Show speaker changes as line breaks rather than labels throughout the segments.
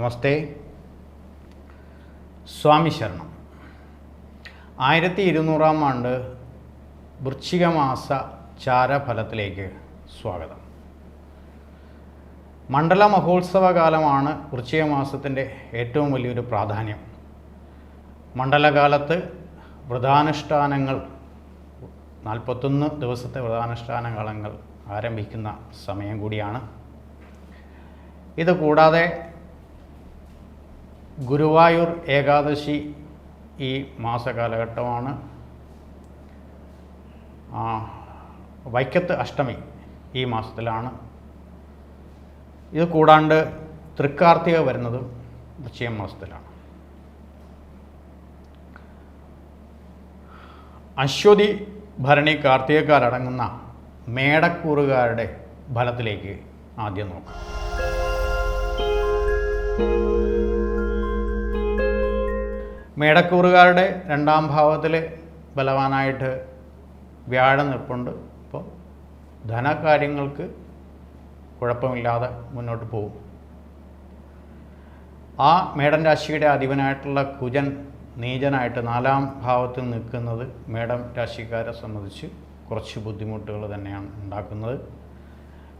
നമസ്തേ. സ്വാമി ശരണം. 1200 ആണ്ട് വൃശ്ചികമാസ ചാരഫലത്തിലേക്ക് സ്വാഗതം. മണ്ഡല മഹോത്സവകാലമാണ് വൃശ്ചികമാസത്തിൻ്റെ ഏറ്റവും വലിയൊരു പ്രാധാന്യം. മണ്ഡലകാലത്ത് വ്രതാനുഷ്ഠാനങ്ങൾ 41 ദിവസത്തെ വ്രതാനുഷ്ഠാനകാലങ്ങൾ ആരംഭിക്കുന്ന സമയം കൂടിയാണ്. ഇത് കൂടാതെ ഗുരുവായൂർ ഏകാദശി ഈ മാസകാലഘട്ടമാണ്. വൈക്കത്ത് അഷ്ടമി ഈ മാസത്തിലാണ്. ഇത് കൂടാണ്ട് തൃക്കാർത്തിക വരുന്നതും വൃശ്ചിക മാസത്തിലാണ്. അശ്വതി ഭരണി കാർത്തികക്കാരടങ്ങുന്ന മേടക്കൂറുകാരുടെ ഫലത്തിലേക്ക് ആദ്യം നോക്കാം. മേടക്കൂറുകാരുടെ 2ാം ഭാവത്തിൽ ബലവാനായിട്ട് വ്യാഴം നിൽപ്പുണ്ട്. ഇപ്പോൾ ധനകാര്യങ്ങൾക്ക് കുഴപ്പമില്ലാതെ മുന്നോട്ട് പോകും. ആ മേടൻ രാശിയുടെ അധിപനായിട്ടുള്ള കുജൻ നീചനായിട്ട് 4ാം ഭാവത്തിൽ നിൽക്കുന്നത് മേടം രാശിക്കാരെ സംബന്ധിച്ച് കുറച്ച് ബുദ്ധിമുട്ടുകൾ തന്നെയാണ് ഉണ്ടാക്കുന്നത്.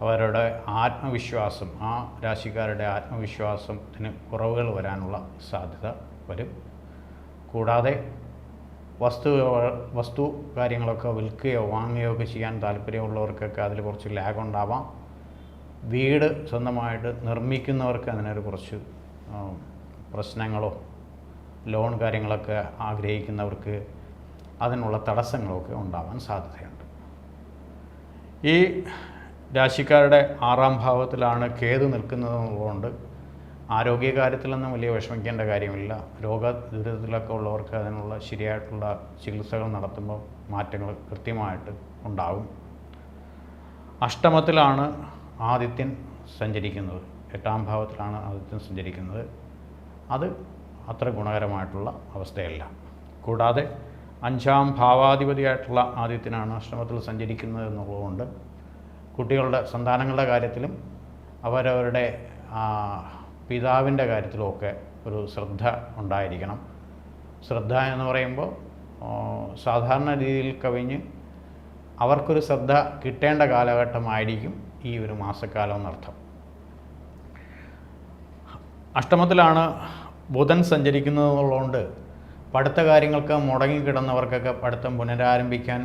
അവരുടെ ആത്മവിശ്വാസം, ആ രാശിക്കാരുടെ ആത്മവിശ്വാസത്തിന് കുറവുകൾ വരാനുള്ള സാധ്യത വരും. കൂടാതെ വസ്തു കാര്യങ്ങളൊക്കെ വിൽക്കുകയോ വാങ്ങുകയോ ഒക്കെ ചെയ്യാൻ താല്പര്യമുള്ളവർക്കൊക്കെ അതിൽ കുറച്ച് ലാഗ് ഉണ്ടാവാം. വീട് സ്വന്തമായിട്ട് നിർമ്മിക്കുന്നവർക്ക് അതിനൊരു കുറച്ച് പ്രശ്നങ്ങളോ ലോൺ കാര്യങ്ങളൊക്കെ ആഗ്രഹിക്കുന്നവർക്ക് അതിനുള്ള തടസ്സങ്ങളൊക്കെ ഉണ്ടാവാൻ സാധ്യതയുണ്ട്. ഈ രാശിക്കാരുടെ 6ാം ഭാവത്തിലാണ് കേതു നിൽക്കുന്നതുകൊണ്ട് ആരോഗ്യകാര്യത്തിലൊന്നും വലിയ വിഷമിക്കേണ്ട കാര്യമില്ല. രോഗദുരിതത്തിലൊക്കെ ഉള്ളവർക്ക് അതിനുള്ള ശരിയായിട്ടുള്ള ചികിത്സകൾ നടത്തുമ്പോൾ മാറ്റങ്ങൾ കൃത്യമായിട്ട് ഉണ്ടാകും. അഷ്ടമത്തിലാണ് ആദിത്യൻ സഞ്ചരിക്കുന്നത്, 8ാം ഭാവത്തിലാണ് ആദിത്യൻ സഞ്ചരിക്കുന്നത്. അത് അത്ര ഗുണകരമായിട്ടുള്ള അവസ്ഥയല്ല. കൂടാതെ 5ാം ഭാവാധിപതിയായിട്ടുള്ള ആദിത്യനാണ് അഷ്ടമത്തിൽ സഞ്ചരിക്കുന്നത് എന്നുള്ളതുകൊണ്ട് കുട്ടികളുടെ സന്താനങ്ങളുടെ കാര്യത്തിലും അവരവരുടെ പിതാവിൻ്റെ കാര്യത്തിലുമൊക്കെ ഒരു ശ്രദ്ധ ഉണ്ടായിരിക്കണം. ശ്രദ്ധ എന്ന് പറയുമ്പോൾ സാധാരണ രീതിയിൽ കവിഞ്ഞ് അവർക്കൊരു ശ്രദ്ധ കിട്ടേണ്ട കാലഘട്ടമായിരിക്കും ഈ ഒരു മാസക്കാലം എന്നർത്ഥം. അഷ്ടമത്തിലാണ് ബുധൻ സഞ്ചരിക്കുന്നതുള്ളതുകൊണ്ട് പഠിത്ത കാര്യങ്ങൾക്ക് മുടങ്ങിക്കിടന്നവർക്കൊക്കെ പഠിത്തം പുനരാരംഭിക്കാൻ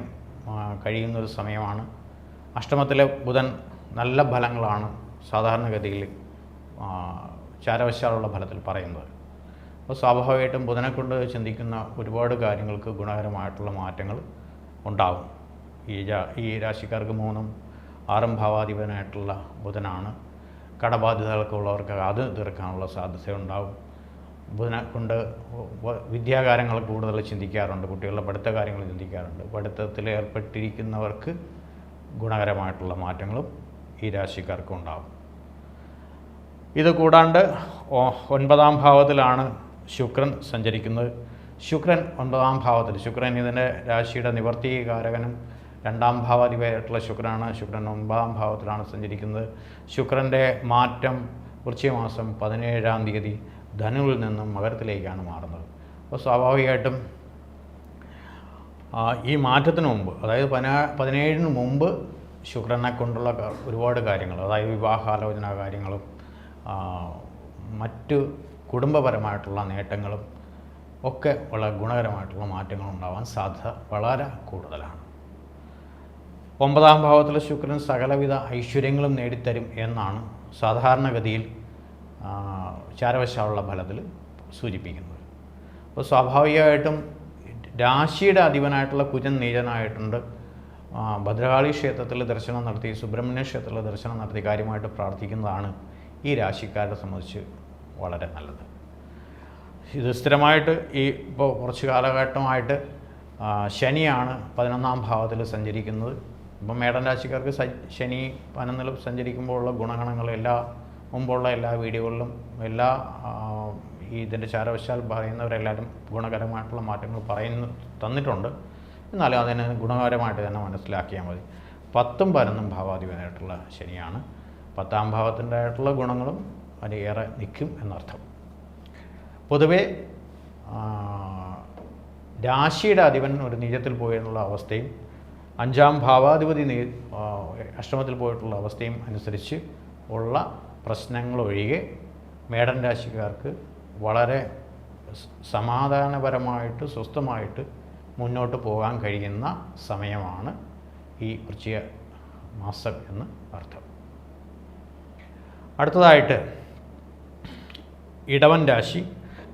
കഴിയുന്നൊരു സമയമാണ്. അഷ്ടമത്തിലെ ബുധൻ നല്ല ഫലങ്ങളാണ് സാധാരണഗതിയിൽ ചാരവശാലുള്ള ഫലത്തിൽ പറയുന്നത്. അപ്പോൾ സ്വാഭാവികമായിട്ടും ബുധനെ കൊണ്ട് ചിന്തിക്കുന്ന ഒരുപാട് കാര്യങ്ങൾക്ക് ഗുണകരമായിട്ടുള്ള മാറ്റങ്ങൾ ഉണ്ടാകും. ഈ രാശിക്കാർക്ക് 3ഉം 6ഉം ഭാവാധിപനായിട്ടുള്ള ബുധനാണ്. കടബാധ്യതകളൊക്കെ ഉള്ളവർക്ക് അത് തീർക്കാനുള്ള സാധ്യതയുണ്ടാകും. ബുധനെ കൊണ്ട് വിദ്യാകാര്യങ്ങൾ കൂടുതൽ ചിന്തിക്കാറുണ്ട്, കുട്ടികളുടെ പഠിത്ത കാര്യങ്ങൾ ചിന്തിക്കാറുണ്ട്. പഠിത്തത്തിൽ ഏർപ്പെട്ടിരിക്കുന്നവർക്ക് ഗുണകരമായിട്ടുള്ള മാറ്റങ്ങളും ഈ രാശിക്കാർക്ക് ഉണ്ടാകും. ഇത് കൂടാണ്ട് 9ാം ഭാവത്തിലാണ് ശുക്രൻ സഞ്ചരിക്കുന്നത്. ശുക്രൻ 9ാം ഭാവത്തിൽ, ശുക്രൻ ഇതിൻ്റെ രാശിയുടെ നിവർത്തികാരകനും 2ാം ഭാവാധിപതിയായിട്ടുള്ള ശുക്രനാണ്. ശുക്രൻ 9ാം ഭാവത്തിലാണ് സഞ്ചരിക്കുന്നത്. ശുക്രൻ്റെ മാറ്റം വൃശ്ചിക മാസം 17ാം തീയതി ധനുവിൽ നിന്നും മകരത്തിലേക്കാണ് മാറുന്നത്. അപ്പോൾ സ്വാഭാവികമായിട്ടും ഈ മാറ്റത്തിന് മുമ്പ്, അതായത് 17-ന് മുമ്പ് ശുക്രനെ കൊണ്ടുള്ള ഒരുപാട് കാര്യങ്ങൾ, അതായത് വിവാഹാലോചന കാര്യങ്ങളും മറ്റു കുടുംബപരമായിട്ടുള്ള നേട്ടങ്ങളും ഒക്കെ വളരെ ഗുണകരമായിട്ടുള്ള മാറ്റങ്ങൾ ഉണ്ടാവാൻ സാധ്യത വളരെ കൂടുതലാണ്. 9ാം ഭാവത്തിൽ ശുക്രൻ സകലവിധ ഐശ്വര്യങ്ങളും നേടിത്തരും എന്നാണ് സാധാരണഗതിയിൽ ചാരവശാലുള്ള ഫലത്തിൽ സൂചിപ്പിക്കുന്നത്. അപ്പോൾ സ്വാഭാവികമായിട്ടും രാശിയുടെ അധിപനായിട്ടുള്ള കുജൻ നീചനായിട്ടുണ്ട്. ഭദ്രകാളി ക്ഷേത്രത്തിൽ ദർശനം നടത്തി, സുബ്രഹ്മണ്യ ക്ഷേത്രത്തിൽ ദർശനം നടത്തി കാര്യമായിട്ട് പ്രാർത്ഥിക്കുന്നതാണ് ഈ രാശിക്കാരെ സംബന്ധിച്ച് വളരെ നല്ലത്. ഇത് സ്ഥിരമായിട്ട് ഇപ്പോൾ കുറച്ച് കാലഘട്ടമായിട്ട് ശനിയാണ് 11ാം ഭാവത്തിൽ സഞ്ചരിക്കുന്നത്. ഇപ്പം മേടൻ രാശിക്കാർക്ക് ശനി 11ൽ സഞ്ചരിക്കുമ്പോഴുള്ള ഗുണഗണങ്ങൾ മുമ്പുള്ള എല്ലാ വീഡിയോകളിലും ഇതിൻ്റെ ചാരവശാൽ പറയുന്നവരെല്ലാവരും ഗുണകരമായിട്ടുള്ള മാറ്റങ്ങൾ തന്നിട്ടുണ്ട്. എന്നാലും അതിന് ഗുണകരമായിട്ട് തന്നെ മനസ്സിലാക്കിയാൽ മതി. 10ഉം 11ഉം ഭാവാധിപനായിട്ടുള്ള ശനിയാണ്. 10ാം ഭാവത്തിൻ്റെ ആയിട്ടുള്ള ഗുണങ്ങളും അതിലേറെ നിൽക്കും എന്നർത്ഥം. പൊതുവെ രാശിയുടെ അധിപൻ ഒരു നീചത്തിൽ പോയെന്നുള്ള അവസ്ഥയും 5ാം ഭാവാധിപതി അഷ്ടമത്തിൽ പോയിട്ടുള്ള അവസ്ഥയും അനുസരിച്ച് ഉള്ള പ്രശ്നങ്ങളൊഴികെ മേടൻ രാശിക്കാർക്ക് വളരെ സമാധാനപരമായിട്ട് സ്വസ്ഥമായിട്ട് മുന്നോട്ട് പോകാൻ കഴിയുന്ന സമയമാണ് ഈ വൃശ്ചിക മാസം എന്ന് അർത്ഥം. അടുത്തതായിട്ട് ഇടവൻ രാശി.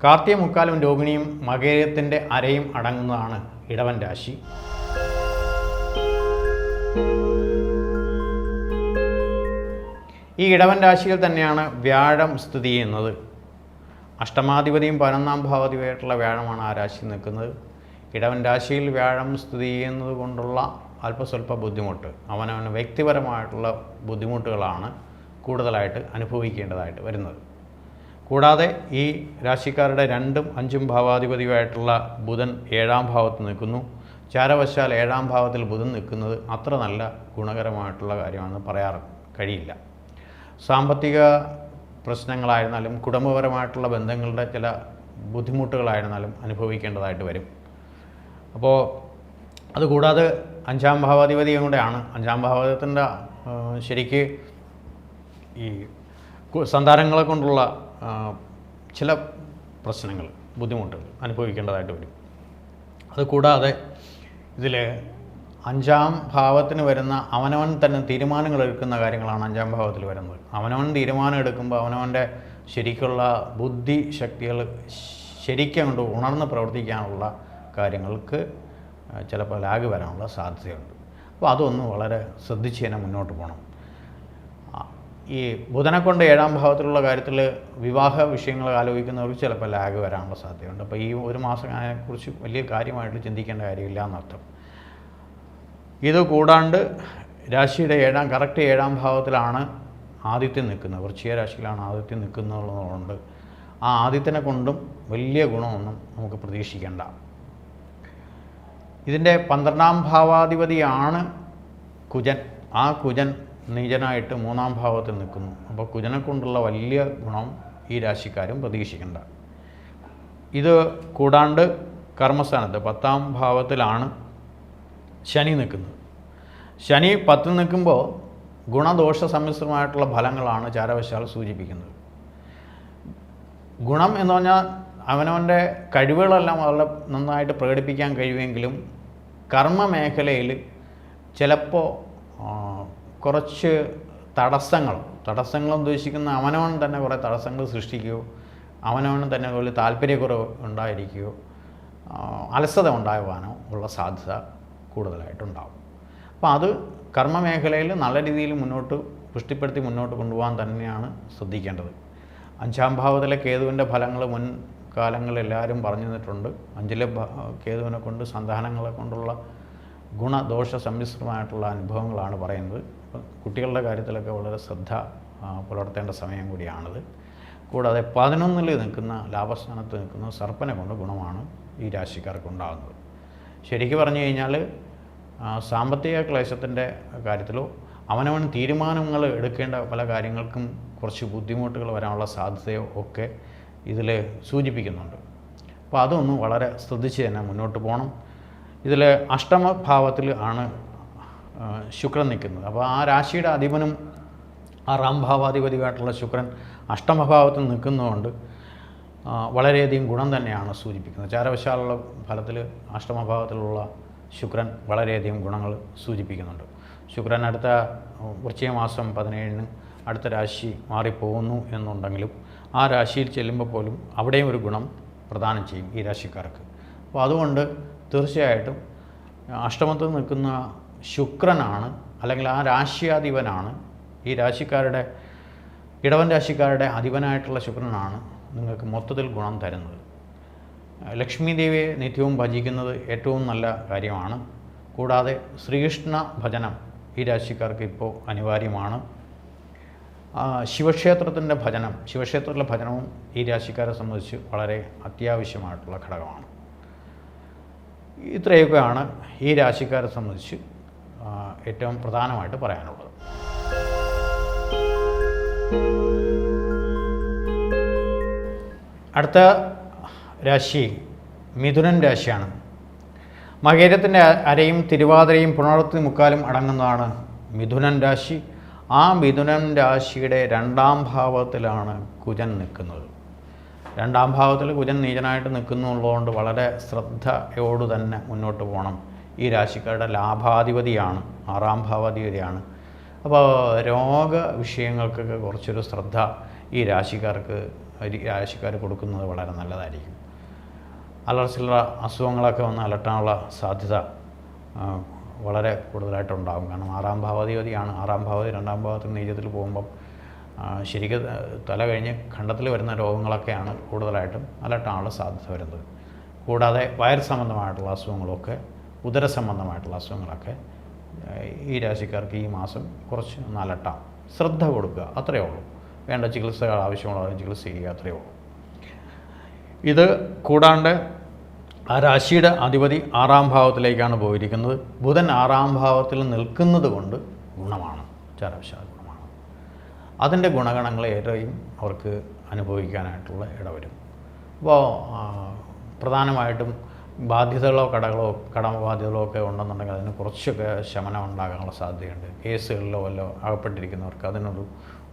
കാർത്തിക മുക്കാലും രോഹിണിയും മകരത്തിൻ്റെ അരയും അടങ്ങുന്നതാണ് ഇടവൻ രാശി. ഈ ഇടവൻ രാശിയിൽ തന്നെയാണ് വ്യാഴം സ്ഥിതി ചെയ്യുന്നത്. അഷ്ടമാധിപതിയും 11ാം ഭാവാധിപതിയായിട്ടുള്ള വ്യാഴമാണ് ആ രാശിയിൽ നിൽക്കുന്നത്. ഇടവൻ രാശിയിൽ വ്യാഴം സ്ഥിതി ചെയ്യുന്നത് കൊണ്ടുള്ള അല്പസ്വല്പ ബുദ്ധിമുട്ട്, അവനവന് വ്യക്തിപരമായിട്ടുള്ള ബുദ്ധിമുട്ടുകളാണ് കൂടുതലായിട്ട് അനുഭവിക്കേണ്ടതായിട്ട് വരുന്നത്. കൂടാതെ ഈ രാശിക്കാരുടെ 2ഉം 5ഉം ഭാവാധിപതിയുമായിട്ടുള്ള ബുധൻ 7ാം ഭാവത്ത് നിൽക്കുന്നു. ചാരവശാൽ 7ാം ഭാവത്തിൽ ബുധൻ നിൽക്കുന്നത് അത്ര നല്ല ഗുണകരമായിട്ടുള്ള കാര്യമാണെന്ന് പറയാൻ കഴിയില്ല. സാമ്പത്തിക പ്രശ്നങ്ങളായിരുന്നാലും കുടുംബപരമായിട്ടുള്ള ബന്ധങ്ങളുടെ ചില ബുദ്ധിമുട്ടുകളായിരുന്നാലും അനുഭവിക്കേണ്ടതായിട്ട് വരും. അപ്പോൾ അതുകൂടാതെ 5ാം ഭാവാധിപതിയും കൂടെയാണ്. 5ാം ഭാവത്തിൻ്റെ ശരിക്ക് ഈ സന്താനങ്ങളെ കൊണ്ടുള്ള ചില പ്രശ്നങ്ങൾ, ബുദ്ധിമുട്ടുകൾ അനുഭവിക്കേണ്ടതായിട്ട് വരും. അതുകൂടാതെ ഇതിൽ 5ാം ഭാവത്തിന് വരുന്ന അവനവൻ തന്നെ തീരുമാനങ്ങൾ എടുക്കുന്ന കാര്യങ്ങളാണ് 5ാം ഭാവത്തിൽ വരുന്നത്. അവനവൻ തീരുമാനം എടുക്കുമ്പോൾ അവനവൻ്റെ ശരിക്കുള്ള ബുദ്ധി ശക്തികൾ ശരിക്കും കൊണ്ട് ഉണർന്ന് പ്രവർത്തിക്കാനുള്ള കാര്യങ്ങൾക്ക് ചിലപ്പോൾ ലാഗ് വരാനുള്ള സാധ്യതയുണ്ട്. അപ്പോൾ അതൊന്ന് വളരെ ശ്രദ്ധിച്ച് തന്നെ മുന്നോട്ട് പോകണം. ഈ ബുധനെ കൊണ്ട് 7ാം ഭാവത്തിലുള്ള കാര്യത്തിൽ വിവാഹ വിഷയങ്ങൾ ആലോചിക്കുന്നവർക്ക് ചിലപ്പോൾ ലാഗ് വരാനുള്ള സാധ്യതയുണ്ട്. അപ്പോൾ ഈ ഒരു മാസം അതിനെക്കുറിച്ച് വലിയ കാര്യമായിട്ട് ചിന്തിക്കേണ്ട കാര്യമില്ല എന്നർത്ഥം. ഇത് കൂടാണ്ട് രാശിയുടെ കറക്റ്റ് 7ാം ഭാവത്തിലാണ് ആദിത്യം നിൽക്കുന്നത്. വൃശ്ചിക രാശിയിലാണ് ആദിത്യം നിൽക്കുന്നതുകൊണ്ട് ആ ആദിത്യനെ കൊണ്ടും വലിയ ഗുണമൊന്നും നമുക്ക് പ്രതീക്ഷിക്കേണ്ട. ഇതിൻ്റെ 12ാം ഭാവാധിപതിയാണ് കുജൻ. ആ കുജൻ നീചനായിട്ട് 3ാം ഭാവത്തിൽ നിൽക്കുന്നു. അപ്പോൾ കുജനെ കൊണ്ടുള്ള വലിയ ഗുണം ഈ രാശിക്കാരും പ്രതീക്ഷിക്കേണ്ട. ഇത് കൂടാണ്ട് കർമ്മസ്ഥാനത്ത് 10ാം ഭാവത്തിലാണ് ശനി നിൽക്കുന്നത്. ശനി 10ൽ നിൽക്കുമ്പോൾ ഗുണദോഷ സമ്മിശ്രമായിട്ടുള്ള ഫലങ്ങളാണ് ചാരവശാൽ സൂചിപ്പിക്കുന്നത്. ഗുണം എന്ന് പറഞ്ഞാൽ അവനവൻ്റെ കഴിവുകളെല്ലാം വളരെ നന്നായിട്ട് പ്രകടിപ്പിക്കാൻ കഴിയുമെങ്കിലും കർമ്മ മേഖലയിൽ ചിലപ്പോൾ കുറച്ച് തടസ്സങ്ങൾ ഉദ്ദേശിക്കുന്ന അവനവൻ തന്നെ കുറേ തടസ്സങ്ങൾ സൃഷ്ടിക്കുകയോ അവനവന് തന്നെ ഒരു താല്പര്യക്കുറവ് ഉണ്ടായിരിക്കുകയോ അലസത ഉണ്ടാകുവാനോ ഉള്ള സാധ്യത കൂടുതലായിട്ടുണ്ടാകും. അപ്പോൾ അത് കർമ്മമേഖലയിൽ നല്ല രീതിയിൽ പുഷ്ടിപ്പെടുത്തി മുന്നോട്ട് കൊണ്ടുപോകാൻ തന്നെയാണ് ശ്രദ്ധിക്കേണ്ടത്. 5ാം ഭാവത്തിലെ കേതുവിൻ്റെ ഫലങ്ങൾ മുൻകാലങ്ങളിൽ എല്ലാവരും പറഞ്ഞു തന്നിട്ടുണ്ട്. 5ലെ കേതുവിനെ കൊണ്ട് സന്താനങ്ങളെ കൊണ്ടുള്ള ഗുണദോഷ സമ്മിശ്രമായിട്ടുള്ള അനുഭവങ്ങളാണ് പറയുന്നത്. അപ്പം കുട്ടികളുടെ കാര്യത്തിലൊക്കെ വളരെ ശ്രദ്ധ പുലർത്തേണ്ട സമയം കൂടിയാണിത്. കൂടാതെ 11ൽ നിൽക്കുന്ന ലാഭസ്ഥാനത്ത് നിൽക്കുന്ന സർപ്പനെ കൊണ്ട് ഗുണമാണ് ഈ രാശിക്കാർക്ക് ഉണ്ടാകുന്നത്. ശരിക്കും പറഞ്ഞു കഴിഞ്ഞാൽ സാമ്പത്തിക ക്ലേശത്തിൻ്റെ കാര്യത്തിലോ അവനവൻ തീരുമാനങ്ങൾ എടുക്കേണ്ട പല കാര്യങ്ങൾക്കും കുറച്ച് ബുദ്ധിമുട്ടുകൾ വരാനുള്ള സാധ്യതയോ ഒക്കെ ഇതിൽ സൂചിപ്പിക്കുന്നുണ്ട്. അപ്പോൾ അതൊന്ന് വളരെ ശ്രദ്ധിച്ച് തന്നെ മുന്നോട്ട് പോകണം. ഇതിൽ അഷ്ടമഭാവത്തിൽ ആണ് ശുക്രൻ നിൽക്കുന്നത്. അപ്പോൾ ആ രാശിയുടെ അധിപനും 6ാം ഭാവാധിപതിയായിട്ടുള്ള ശുക്രൻ അഷ്ടമഭാവത്തിൽ നിൽക്കുന്നതുകൊണ്ട് വളരെയധികം ഗുണം തന്നെയാണ് സൂചിപ്പിക്കുന്നത്. ചാരവശാലുള്ള ഫലത്തിൽ അഷ്ടമഭാവത്തിലുള്ള ശുക്രൻ വളരെയധികം ഗുണങ്ങൾ സൂചിപ്പിക്കുന്നുണ്ട്. ശുക്രൻ അടുത്ത വൃശ്ചിക മാസം 17-ന് അടുത്ത രാശി മാറിപ്പോകുന്നു എന്നുണ്ടെങ്കിലും ആ രാശിയിൽ ചെല്ലുമ്പോൾ പോലും അവിടെയും ഒരു ഗുണം പ്രദാനം ചെയ്യും ഈ രാശിക്കാർക്ക്. അപ്പോൾ അതുകൊണ്ട് തീർച്ചയായിട്ടും അഷ്ടമത്തിൽ നിൽക്കുന്ന ശുക്രനാണ്, അല്ലെങ്കിൽ ആ രാശിയാധിപനാണ്, ഈ രാശിക്കാരുടെ ഇടവൻ രാശിക്കാരുടെ അധിപനായിട്ടുള്ള ശുക്രനാണ് നിങ്ങൾക്ക് മൊത്തത്തിൽ ഗുണം തരുന്നത്. ലക്ഷ്മി ദേവിയെ നിത്യവും ഭജിക്കുന്നത് ഏറ്റവും നല്ല കാര്യമാണ്. കൂടാതെ ശ്രീകൃഷ്ണ ഭജനം ഈ രാശിക്കാർക്ക് ഇപ്പോൾ അനിവാര്യമാണ്. ശിവക്ഷേത്രത്തിൻ്റെ ശിവക്ഷേത്രത്തിലെ ഭജനവും ഈ രാശിക്കാരെ സംബന്ധിച്ച് വളരെ അത്യാവശ്യമായിട്ടുള്ള ഘടകമാണ്. ഇത്രയൊക്കെയാണ് ഈ രാശിക്കാരെ സംബന്ധിച്ച് ഏറ്റവും പ്രധാനമായിട്ട് പറയാനുള്ളത്. അടുത്ത രാശി മിഥുനൻ രാശിയാണ്. മകേരത്തിൻ്റെ അരയും തിരുവാതിരയും പുണർത്തി മുക്കാലും അടങ്ങുന്നതാണ് മിഥുനൻ രാശി. ആ മിഥുനൻ രാശിയുടെ 2-ാം ഭാവത്തിലാണ് കുജൻ നിൽക്കുന്നത്. 2-ാം ഭാവത്തിൽ കുജൻ നീചനായിട്ട് നിൽക്കുന്നുള്ളതുകൊണ്ട് വളരെ ശ്രദ്ധയോട് തന്നെ മുന്നോട്ട് പോകണം. ഈ രാശിക്കാരുടെ ലാഭാധിപതിയാണ്, 6-ാം ഭാവാധിപതിയാണ്. അപ്പോൾ രോഗ വിഷയങ്ങൾക്കൊക്കെ കുറച്ചൊരു ശ്രദ്ധ ഈ രാശിക്കാർ കൊടുക്കുന്നത് വളരെ നല്ലതായിരിക്കും. അലർച്ചിലുള്ള അസുഖങ്ങളൊക്കെ വന്ന് അലട്ടാനുള്ള സാധ്യത വളരെ കൂടുതലായിട്ടുണ്ടാകും. കാരണം 6-ാം ഭാവാധിപതിയാണ്. 6-ാം ഭാവതി 2-ാം ഭാവത്തിൽ നീചത്തിൽ പോകുമ്പം ശരിക്കും തല കഴിഞ്ഞ് ഖണ്ഡത്തിൽ വരുന്ന രോഗങ്ങളൊക്കെയാണ് കൂടുതലായിട്ടും അലട്ടാനുള്ള സാധ്യത വരുന്നത്. കൂടാതെ വയർ സംബന്ധമായിട്ടുള്ള അസുഖങ്ങളൊക്കെ, ഉദര സംബന്ധമായിട്ടുള്ള അസുഖങ്ങളൊക്കെ ഈ രാശിക്കാർക്ക് ഈ മാസം കുറച്ച് ഒന്ന് അലട്ടാം. ശ്രദ്ധ കൊടുക്കുക, അത്രയേ ഉള്ളൂ. വേണ്ട ചികിത്സകൾ ആവശ്യമുള്ളവരെ ചികിത്സ ചെയ്യുക, അത്രയേ ഉള്ളൂ. ഇത് കൂടാണ്ട് ആ രാശിയുടെ അധിപതി 6-ാം ഭാവത്തിലേക്കാണ് പോയിരിക്കുന്നത്. ബുധൻ 6-ാം ഭാവത്തിൽ നിൽക്കുന്നത് കൊണ്ട് ഗുണമാണ്, ചാരവശാൽ ഗുണമാണ്. അതിൻ്റെ ഗുണഗണങ്ങൾ ഏറെയും അവർക്ക് അനുഭവിക്കാനായിട്ടുള്ള ഇടവരും. അപ്പോൾ പ്രധാനമായിട്ടും ബാധ്യതകളോ കടബാധ്യതകളോ ഒക്കെ ഉണ്ടെന്നുണ്ടെങ്കിൽ അതിന് കുറച്ചൊക്കെ ശമനം ഉണ്ടാകാനുള്ള സാധ്യതയുണ്ട്. കേസുകളിലോ വല്ലോ അകപ്പെട്ടിരിക്കുന്നവർക്ക് അതിനൊരു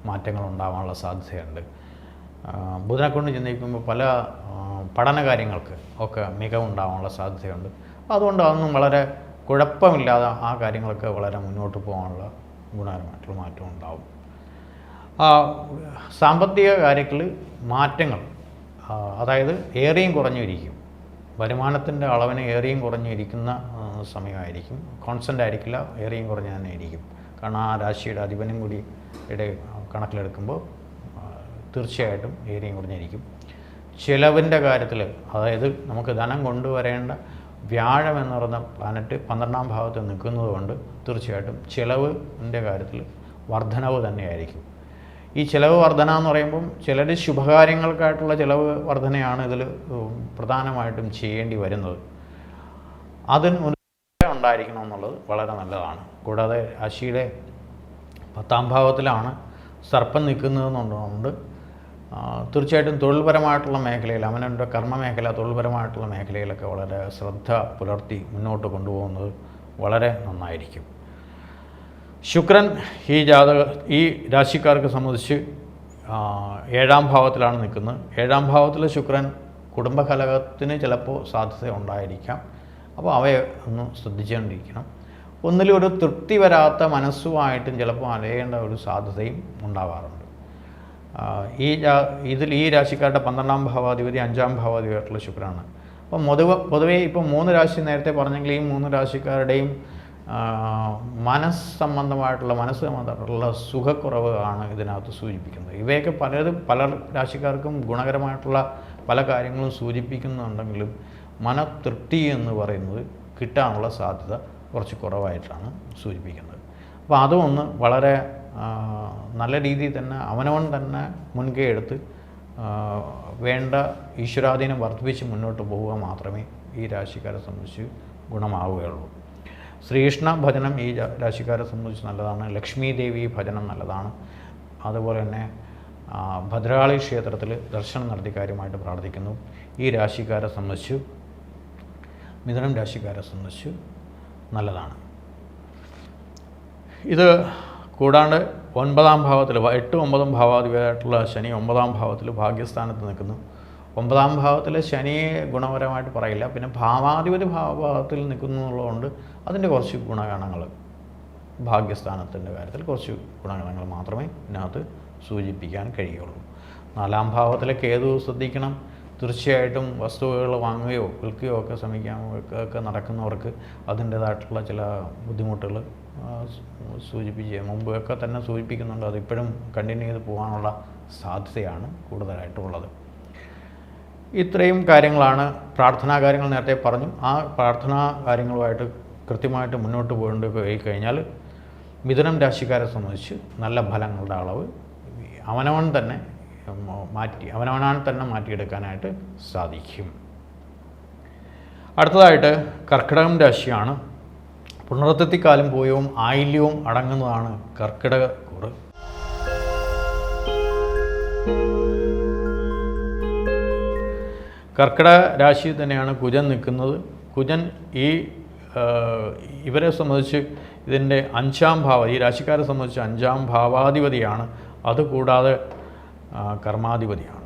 മാറ്റങ്ങൾ ഉണ്ടാകാനുള്ള സാധ്യതയുണ്ട്. ബുധനെ കൊണ്ട് ചിന്തിക്കുമ്പോൾ പല പഠന കാര്യങ്ങൾക്ക് ഒക്കെ മികവുണ്ടാകാനുള്ള സാധ്യതയുണ്ട്. അതുകൊണ്ട് അതൊന്നും വളരെ കുഴപ്പമില്ലാതെ ആ കാര്യങ്ങളൊക്കെ വളരെ മുന്നോട്ട് പോകാനുള്ള ഗുണകരമായിട്ടുള്ള മാറ്റം ഉണ്ടാവും. സാമ്പത്തിക കാര്യത്തിൽ മാറ്റങ്ങൾ, അതായത് ഏറിയും കുറഞ്ഞിരിക്കും. വരുമാനത്തിൻ്റെ അളവിന് ഏറിയും കുറഞ്ഞിരിക്കുന്ന സമയമായിരിക്കും. കോൺസ്റ്റൻ്റ് ആയിരിക്കില്ല, ഏറിയും കുറഞ്ഞ് തന്നെ ആയിരിക്കും. കാരണം ആ രാശിയുടെ അധിപനും കൂടി കണക്കിലെടുക്കുമ്പോൾ തീർച്ചയായിട്ടും ഏറിയും കുറഞ്ഞിരിക്കും. ചിലവിൻ്റെ കാര്യത്തിൽ, അതായത് നമുക്ക് ധനം കൊണ്ടുവരേണ്ട വ്യാഴം എന്ന് പറയുന്ന പ്ലാനറ്റ് 12-ാം ഭാവത്തിൽ നിൽക്കുന്നത് കൊണ്ട് തീർച്ചയായിട്ടും ചിലവിൻ്റെ കാര്യത്തിൽ വർധനവ് തന്നെയായിരിക്കും. ഈ ചിലവ് വർധന എന്ന് പറയുമ്പം ചിലർ ശുഭകാര്യങ്ങൾക്കായിട്ടുള്ള ചിലവ് വർധനയാണ് ഇതിൽ പ്രധാനമായിട്ടും ചെയ്യേണ്ടി വരുന്നത്. അതിന് ഉണ്ടായിരിക്കണം എന്നുള്ളത് വളരെ നല്ലതാണ്. കൂടാതെ രാശിയുടെ 10-ാം ഭാവത്തിലാണ് സർപ്പം നിൽക്കുന്നതെന്നുള്ളതുകൊണ്ട് തീർച്ചയായിട്ടും തൊഴിൽപരമായിട്ടുള്ള മേഖലയിൽ, അവനവൻ്റെ കർമ്മമേഖല, തൊഴിൽപരമായിട്ടുള്ള മേഖലയിലൊക്കെ വളരെ ശ്രദ്ധ പുലർത്തി മുന്നോട്ട് കൊണ്ടുപോകുന്നത് വളരെ നന്നായിരിക്കും. ശുക്രൻ ഈ രാശിക്കാർക്ക് സംബന്ധിച്ച് 7-ാം ഭാവത്തിലാണ് നിൽക്കുന്നത്. 7-ാം ഭാവത്തിൽ ശുക്രൻ കുടുംബകലഹത്തിന് ചിലപ്പോൾ സാധ്യത ഉണ്ടായിരിക്കാം. അപ്പോൾ അവയെ ഒന്ന് ശ്രദ്ധിച്ചുകൊണ്ടിരിക്കണം. ഒന്നിലും ഒരു തൃപ്തി വരാത്ത മനസ്സുമായിട്ടും ചിലപ്പോൾ അലയേണ്ട ഒരു സാധ്യതയും ഉണ്ടാവാറുണ്ട്. ഈ രാശിക്കാരുടെ 12-ാം ഭാവാധിപതി 5-ാം ഭാവാധിപതിയായിട്ടുള്ള ശുക്രനാണ്. അപ്പം പൊതുവേ ഇപ്പോൾ 3 രാശി നേരത്തെ പറഞ്ഞെങ്കിൽ ഈ 3 രാശിക്കാരുടെയും മനസ്സ് സംബന്ധമായിട്ടുള്ള സുഖക്കുറവ് ആണ് ഇതിനകത്ത് സൂചിപ്പിക്കുന്നത്. ഇവയൊക്കെ പല രാശിക്കാർക്കും ഗുണകരമായിട്ടുള്ള പല കാര്യങ്ങളും സൂചിപ്പിക്കുന്നുണ്ടെങ്കിലും മനതൃപ്തി എന്ന് പറയുന്നത് കിട്ടാനുള്ള സാധ്യത കുറച്ച് കുറവായിട്ടാണ് സൂചിപ്പിക്കുന്നത്. അപ്പോൾ അതും വളരെ നല്ല രീതിയിൽ തന്നെ അവനവൻ തന്നെ മുൻകൈ എടുത്ത് വേണ്ട ഈശ്വരാധീനം വർദ്ധിപ്പിച്ച് മുന്നോട്ട് പോവുക മാത്രമേ ഈ രാശിക്കാരെ സംബന്ധിച്ച് ഗുണമാവുകയുള്ളൂ. ശ്രീകൃഷ്ണ ഭജനം ഈ രാശിക്കാരെ സംബന്ധിച്ച് നല്ലതാണ്. ലക്ഷ്മി ദേവി ഭജനം നല്ലതാണ്. അതുപോലെ തന്നെ ഭദ്രകാളി ക്ഷേത്രത്തിൽ ദർശനം നടത്തി കാര്യമായിട്ട് പ്രാർത്ഥിക്കുന്നു. ഈ രാശിക്കാരെ സംബന്ധിച്ച്, മിഥുനം രാശിക്കാരെ സംബന്ധിച്ച് നല്ലതാണ്. ഇത് കൂടാണ്ട് 9-ാം ഭാവത്തിൽ 8-9 ഭാവാധിപതിയായിട്ടുള്ള ശനി 9-ാം ഭാവത്തിൽ ഭാഗ്യസ്ഥാനത്ത് നിൽക്കുന്നു. 9-ാം ഭാവത്തിൽ ശനിയെ ഗുണപരമായിട്ട് പറയില്ല. പിന്നെ ഭാവാധിപതി ഭാവത്തിൽ നിൽക്കുന്നുള്ളതുകൊണ്ട് അതിൻ്റെ കുറച്ച് ഗുണഗണങ്ങൾ, ഭാഗ്യസ്ഥാനത്തിൻ്റെ കാര്യത്തിൽ കുറച്ച് ഗുണഗണങ്ങൾ മാത്രമേ ഇതിനകത്ത് സൂചിപ്പിക്കാൻ കഴിയുള്ളൂ. 4-ാം ഭാവത്തിലെ കേതു ശ്രദ്ധിക്കണം. തീർച്ചയായിട്ടും വസ്തുവകൾ വാങ്ങുകയോ വിൽക്കുകയോ ഒക്കെ ശ്രമിക്കാനൊക്കെ നടക്കുന്നവർക്ക് അതിൻ്റേതായിട്ടുള്ള ചില ബുദ്ധിമുട്ടുകൾ മുമ്പൊക്കെ തന്നെ സൂചിപ്പിക്കുന്നുണ്ട്. അതിപ്പോഴും കണ്ടിന്യൂ ചെയ്ത് പോകാനുള്ള സാധ്യതയാണ് കൂടുതലായിട്ടുള്ളത്. ഇത്രയും കാര്യങ്ങളാണ് പ്രാർത്ഥനാ കാര്യങ്ങൾ നേരത്തെ പറഞ്ഞു. ആ പ്രാർത്ഥനാ കാര്യങ്ങളുമായിട്ട് കൃത്യമായിട്ട് മുന്നോട്ട് പോയി കഴിഞ്ഞാൽ മിഥുനം രാശിക്കാരെ സംബന്ധിച്ച് നല്ല ഫലങ്ങളുടെ അളവ് അവനവൻ തന്നെ മാറ്റിയെടുക്കാനായിട്ട് സാധിക്കും. അടുത്തതായിട്ട് കർക്കിടകം രാശിയാണ്. പുണർത്തത്തിക്കാലും പൂയവും ആയില്യവും അടങ്ങുന്നതാണ് കർക്കിടക കൂറ്. കർക്കിടക രാശിയിൽ തന്നെയാണ് കുജൻ നിൽക്കുന്നത്. കുജൻ ഇവരെ സംബന്ധിച്ച് ഇതിൻ്റെ 5-ാം ഭാവം, ഈ രാശിക്കാരെ സംബന്ധിച്ച് 5-ാം ഭാവാധിപതിയാണ്. അതുകൂടാതെ കർമാധിപതിയാണ്.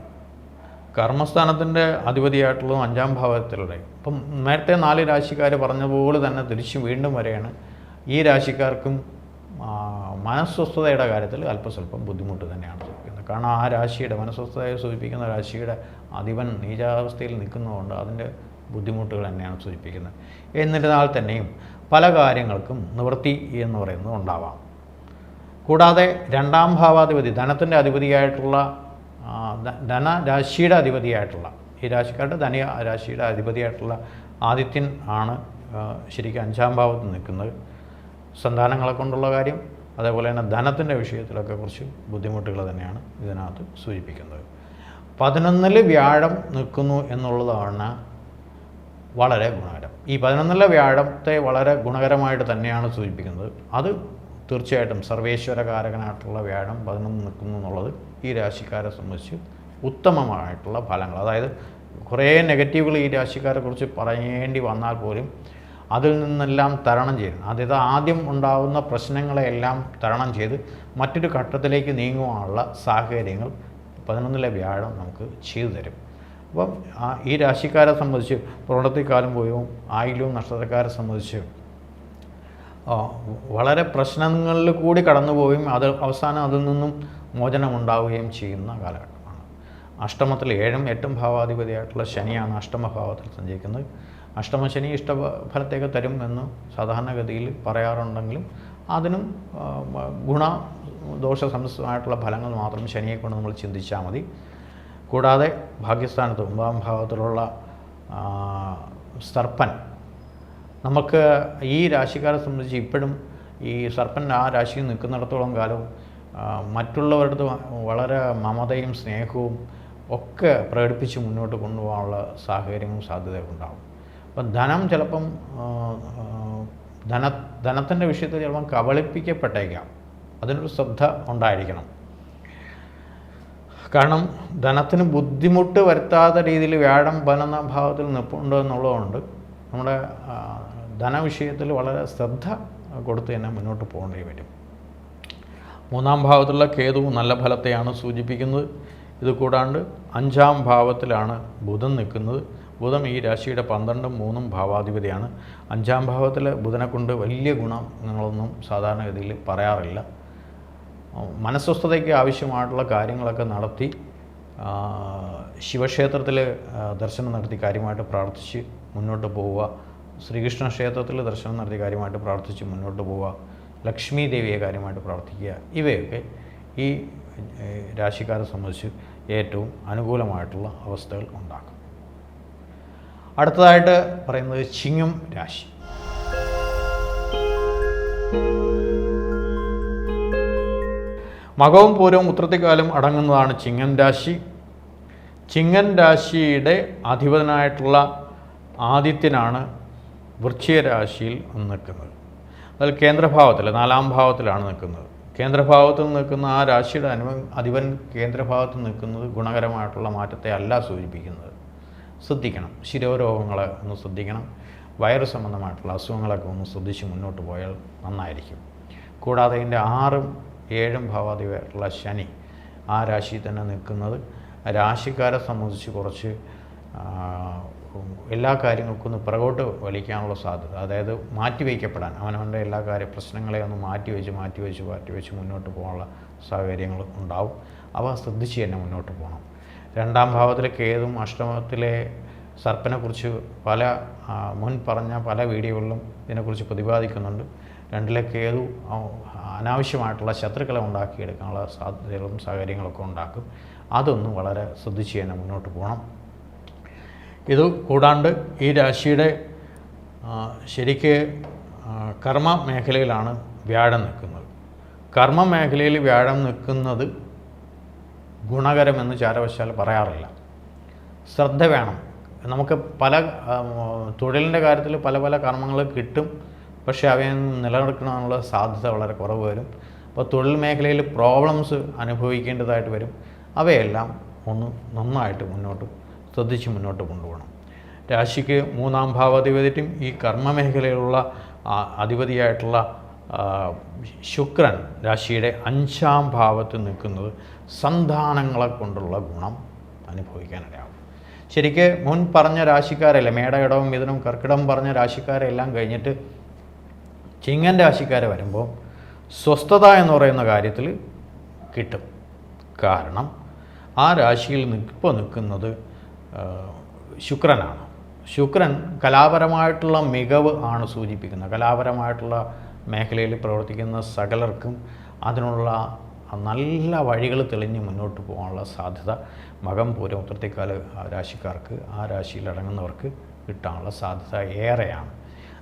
കർമ്മസ്ഥാനത്തിൻ്റെ അധിപതിയായിട്ടുള്ളതും 5-ാം ഭാവത്തിലൂടെ. അപ്പം നേരത്തെ 4 രാശിക്കാർ പറഞ്ഞതുപോലെ തന്നെ തിരിച്ച് വീണ്ടും വരെയാണ്. ഈ രാശിക്കാർക്കും മനസ്വസ്ഥതയുടെ കാര്യത്തിൽ അല്പസ്വല്പം ബുദ്ധിമുട്ട് തന്നെയാണ് സൂചിപ്പിക്കുന്നത്. കാരണം ആ രാശിയുടെ മനസ്വസ്ഥതയെ സൂചിപ്പിക്കുന്ന രാശിയുടെ അധിപൻ നീചാവസ്ഥയിൽ നിൽക്കുന്നതുകൊണ്ട് അതിൻ്റെ ബുദ്ധിമുട്ടുകൾ തന്നെയാണ് സൂചിപ്പിക്കുന്നത്. എന്നിരുന്നാൽ തന്നെയും പല കാര്യങ്ങൾക്കും നിവൃത്തി എന്ന് പറയുന്നത് ഉണ്ടാവാം. കൂടാതെ 2-ാം ഭാവാധിപതി, ധനത്തിൻ്റെ അധിപതിയായിട്ടുള്ള ധനരാശിയുടെ അധിപതിയായിട്ടുള്ള ഈ രാശിക്കാരുടെ ധനരാശിയുടെ അധിപതിയായിട്ടുള്ള ആദിത്യൻ ആണ് ശരിക്കും 5-ാം ഭാവത്തിൽ നിൽക്കുന്നത്. സന്താനങ്ങളെ കൊണ്ടുള്ള കാര്യം, അതേപോലെ തന്നെ ധനത്തിൻ്റെ വിഷയത്തിലൊക്കെ കുറച്ച് ബുദ്ധിമുട്ടുകൾ തന്നെയാണ് ഇതിനകത്ത് സൂചിപ്പിക്കുന്നത്. 11-ൽ വ്യാഴം നിൽക്കുന്നു എന്നുള്ളതാണ് വളരെ ഗുണകരം. ഈ 11-ലെ വ്യാഴത്തെ വളരെ ഗുണകരമായിട്ട് തന്നെയാണ് സൂചിപ്പിക്കുന്നത്. അത് തീർച്ചയായിട്ടും സർവേശ്വരകാരകനായിട്ടുള്ള വ്യാഴം 11 നിൽക്കുന്നു എന്നുള്ളത് ഈ രാശിക്കാരെ സംബന്ധിച്ച് ഉത്തമമായിട്ടുള്ള ഫലങ്ങൾ. അതായത് കുറേ നെഗറ്റീവുകൾ ഈ രാശിക്കാരെ കുറിച്ച് പറയേണ്ടി വന്നാൽ പോലും അതിൽ നിന്നെല്ലാം തരണം ചെയ്ത്, അതായത് ആദ്യം ഉണ്ടാകുന്ന പ്രശ്നങ്ങളെല്ലാം തരണം ചെയ്ത് മറ്റൊരു ഘട്ടത്തിലേക്ക് നീങ്ങുവാനുള്ള സാഹചര്യങ്ങൾ 11-ലെ വ്യാഴം നമുക്ക് ചെയ്തു തരും. അപ്പം ഈ രാശിക്കാരെ സംബന്ധിച്ച് പ്രവൃത്തിക്കാലം പോയും ആയില്യവും നക്ഷത്രക്കാരെ സംബന്ധിച്ച് വളരെ പ്രശ്നങ്ങളിൽ കൂടി കടന്നു പോവുകയും അവസാനം അതിൽ നിന്നും മോചനമുണ്ടാവുകയും ചെയ്യുന്ന കാലഘട്ടമാണ്. അഷ്ടമത്തിൽ 7-ഉം 8-ഉം ഭാവാധിപതിയായിട്ടുള്ള ശനിയാണ് അഷ്ടമഭാവത്തിൽ സഞ്ചരിക്കുന്നത്. അഷ്ടമശനി ഇഷ്ടഫലത്തേക്ക് തരും എന്ന് സാധാരണഗതിയിൽ പറയാറുണ്ടെങ്കിലും അതിനും ഗുണദോഷ സംബന്ധമായിട്ടുള്ള ഫലങ്ങൾ മാത്രം ശനിയെ കൊണ്ട് നമ്മൾ ചിന്തിച്ചാൽ മതി. കൂടാതെ ഭാഗ്യസ്ഥാനത്ത് 9-ാം ഭാവത്തിലുള്ള സർപ്പൻ, നമുക്ക് ഈ രാശിക്കാരെ സംബന്ധിച്ച് ഇപ്പോഴും ഈ സർപ്പൻ ആ രാശിയിൽ നിൽക്കുന്നിടത്തോളം കാലവും മറ്റുള്ളവരുടെ വളരെ മമതയും സ്നേഹവും ഒക്കെ പ്രകടിപ്പിച്ച് മുന്നോട്ട് കൊണ്ടുപോകാനുള്ള സാഹചര്യവും സാധ്യതയും ഉണ്ടാകും. അപ്പം ധനം ചിലപ്പം ധനത്തിൻ്റെ വിഷയത്തിൽ ചിലപ്പം കബളിപ്പിക്കപ്പെട്ടേക്കാം. അതിനൊരു ശ്രദ്ധ ഉണ്ടായിരിക്കണം. കാരണം ധനത്തിന് ബുദ്ധിമുട്ട് വരുത്താത്ത രീതിയിൽ വ്യാഴം 11-ാം ഭാവത്തിൽ നിൽപ്പുണ്ട് എന്നുള്ളതുകൊണ്ട് നമ്മുടെ ധനവിഷയത്തിൽ വളരെ ശ്രദ്ധ കൊടുത്ത് തന്നെ മുന്നോട്ട് പോകേണ്ടി വരും. 3-ാം ഭാവത്തിലുള്ള കേതു നല്ല ഫലത്തെയാണ് സൂചിപ്പിക്കുന്നത്. ഇത് കൂടാണ്ട് 5-ാം ഭാവത്തിലാണ് ബുധൻ നിൽക്കുന്നത്. ബുധൻ ഈ രാശിയുടെ 12-ഉം 3-ഉം ഭാവാധിപതിയാണ്. 5-ാം ഭാവത്തിൽ ബുധനെ കൊണ്ട് വലിയ ഗുണങ്ങളൊന്നും സാധാരണഗതിയിൽ പറയാറില്ല. മനസ്വസ്ഥതയ്ക്ക് ആവശ്യമായിട്ടുള്ള കാര്യങ്ങളൊക്കെ നടത്തി ശിവക്ഷേത്രത്തിൽ ദർശനം നടത്തി കാര്യമായിട്ട് പ്രാർത്ഥിച്ച് മുന്നോട്ട് പോവുക, ശ്രീകൃഷ്ണ ക്ഷേത്രത്തിൽ ദർശനം നടത്തി കാര്യമായിട്ട് പ്രാർത്ഥിച്ച് മുന്നോട്ട് പോവുക, ലക്ഷ്മി ദേവിയെ കാര്യമായിട്ട് പ്രാർത്ഥിക്കുക, ഇവയൊക്കെ ഈ രാശിക്കാരെ സംബന്ധിച്ച് ഏറ്റവും അനുകൂലമായിട്ടുള്ള അവസ്ഥകൾ ഉണ്ടാക്കും. അടുത്തതായിട്ട് പറയുന്നത് ചിങ്ങം രാശി. മകവും പൂരവും ഉത്രത്തിക്കാലും അടങ്ങുന്നതാണ് ചിങ്ങൻ രാശി. ചിങ്ങൻ രാശിയുടെ അധിപനായിട്ടുള്ള ആദിത്യനാണ് വൃശ്ചിക രാശിയിൽ നിൽക്കുന്നത്. അതിൽ കേന്ദ്രഭാവത്തിൽ 4-ാം ഭാവത്തിലാണ് നിൽക്കുന്നത്. കേന്ദ്രഭാവത്തിൽ നിൽക്കുന്ന ആ രാശിയുടെ അധിപൻ കേന്ദ്രഭാവത്തിൽ നിൽക്കുന്നത് ഗുണകരമായിട്ടുള്ള മാറ്റത്തെ അല്ല സൂചിപ്പിക്കുന്നത്. ശ്രദ്ധിക്കണം, ശിരോരോഗങ്ങളെ ഒന്ന് ശ്രദ്ധിക്കണം, വയറ് സംബന്ധമായിട്ടുള്ള അസുഖങ്ങളൊക്കെ ഒന്ന് ശ്രദ്ധിച്ച് മുന്നോട്ട് പോയാൽ നന്നായിരിക്കും. കൂടാതെ ഇതിൻ്റെ 6-ഉം 7-ഉം ഭാവാധിപതിയായിട്ടുള്ള ശനി ആ രാശിയിൽ തന്നെ നിൽക്കുന്നത് രാശിക്കാരെ സംബന്ധിച്ച് കുറച്ച് എല്ലാ കാര്യങ്ങൾക്കും ഒന്ന് പുറകോട്ട് വലിക്കാനുള്ള സാധ്യത, അതായത് മാറ്റിവയ്ക്കപ്പെടാൻ, അവനവൻ്റെ എല്ലാ പ്രശ്നങ്ങളെ ഒന്ന് മാറ്റിവെച്ച് മുന്നോട്ട് പോകാനുള്ള സാഹചര്യങ്ങൾ ഉണ്ടാവും. അവ ശ്രദ്ധിച്ച് തന്നെ മുന്നോട്ട് പോകണം. 2-ാം ഭാവത്തിലെ കേതും അഷ്ടമത്തിലെ സർപ്പനെക്കുറിച്ച് മുൻ പറഞ്ഞ പല വീഡിയോകളിലും ഇതിനെക്കുറിച്ച് പ്രതിപാദിക്കുന്നുണ്ട്. 2-ലെ കേതു അനാവശ്യമായിട്ടുള്ള ശത്രുക്കളെ ഉണ്ടാക്കിയെടുക്കാനുള്ള സാധ്യതകളും സാഹചര്യങ്ങളൊക്കെ ഉണ്ടാക്കും. അതൊന്നും വളരെ ശ്രദ്ധിച്ച് തന്നെ മുന്നോട്ട് പോകണം. ഇത് കൂടാണ്ട് ഈ രാശിയുടെ ശരിക്ക് കർമ്മ മേഖലയിലാണ് വ്യാഴം നിൽക്കുന്നത്. കർമ്മ മേഖലയിൽ വ്യാഴം നിൽക്കുന്നത് ഗുണകരമെന്ന് ചാരവശാൽ പറയാറില്ല. ശ്രദ്ധ വേണം. നമുക്ക് പല തൊഴിലിൻ്റെ കാര്യത്തിൽ പല കർമ്മങ്ങൾ കിട്ടും, പക്ഷേ അവയൊന്നും നിലനിൽക്കണമെന്നുള്ള സാധ്യത വളരെ കുറവ് വരും. അപ്പോൾ തൊഴിൽ മേഖലയിൽ പ്രോബ്ലംസ് അനുഭവിക്കേണ്ടതായിട്ട് വരും. അവയെല്ലാം ഒന്ന് നന്നായിട്ട് മുന്നോട്ട് ശ്രദ്ധിച്ച് മുന്നോട്ട് കൊണ്ടുപോകണം. രാശിക്ക് 3-ാം ഭാവാധിപതിയും ഈ കർമ്മമേഖലയിലുള്ള അധിപതിയായിട്ടുള്ള ശുക്രൻ രാശിയുടെ 5-ാം ഭാവത്ത് നിൽക്കുന്നത് സന്താനങ്ങളെ കൊണ്ടുള്ള ഗുണം അനുഭവിക്കാനിടയാകും. ശരിക്ക് മുൻ പറഞ്ഞ രാശിക്കാരല്ലേ, മേടയിടവും മിഥുനം കർക്കിടകം പറഞ്ഞ രാശിക്കാരെല്ലാം കഴിഞ്ഞിട്ട് ചിങ്ങൻ രാശിക്കാരെ വരുമ്പോൾ സ്വസ്ഥത എന്ന് പറയുന്ന കാര്യത്തിൽ കിട്ടും. കാരണം ആ രാശിയിൽ ഇപ്പോൾ നിൽക്കുന്നത് ശുക്രനാണ്. ശുക്രൻ കലാപരമായിട്ടുള്ള മികവ് ആണ് സൂചിപ്പിക്കുന്നത്. കലാപരമായിട്ടുള്ള മേഖലയിൽ പ്രവർത്തിക്കുന്ന സകലർക്കും അതിനുള്ള നല്ല വഴികൾ തെളിഞ്ഞ് മുന്നോട്ട് പോകാനുള്ള സാധ്യത മകം പൂരം ഉത്രത്തിക്കാല് രാശിക്കാർക്ക്, ആ രാശിയിൽ അടങ്ങുന്നവർക്ക് കിട്ടാനുള്ള സാധ്യത ഏറെയാണ്.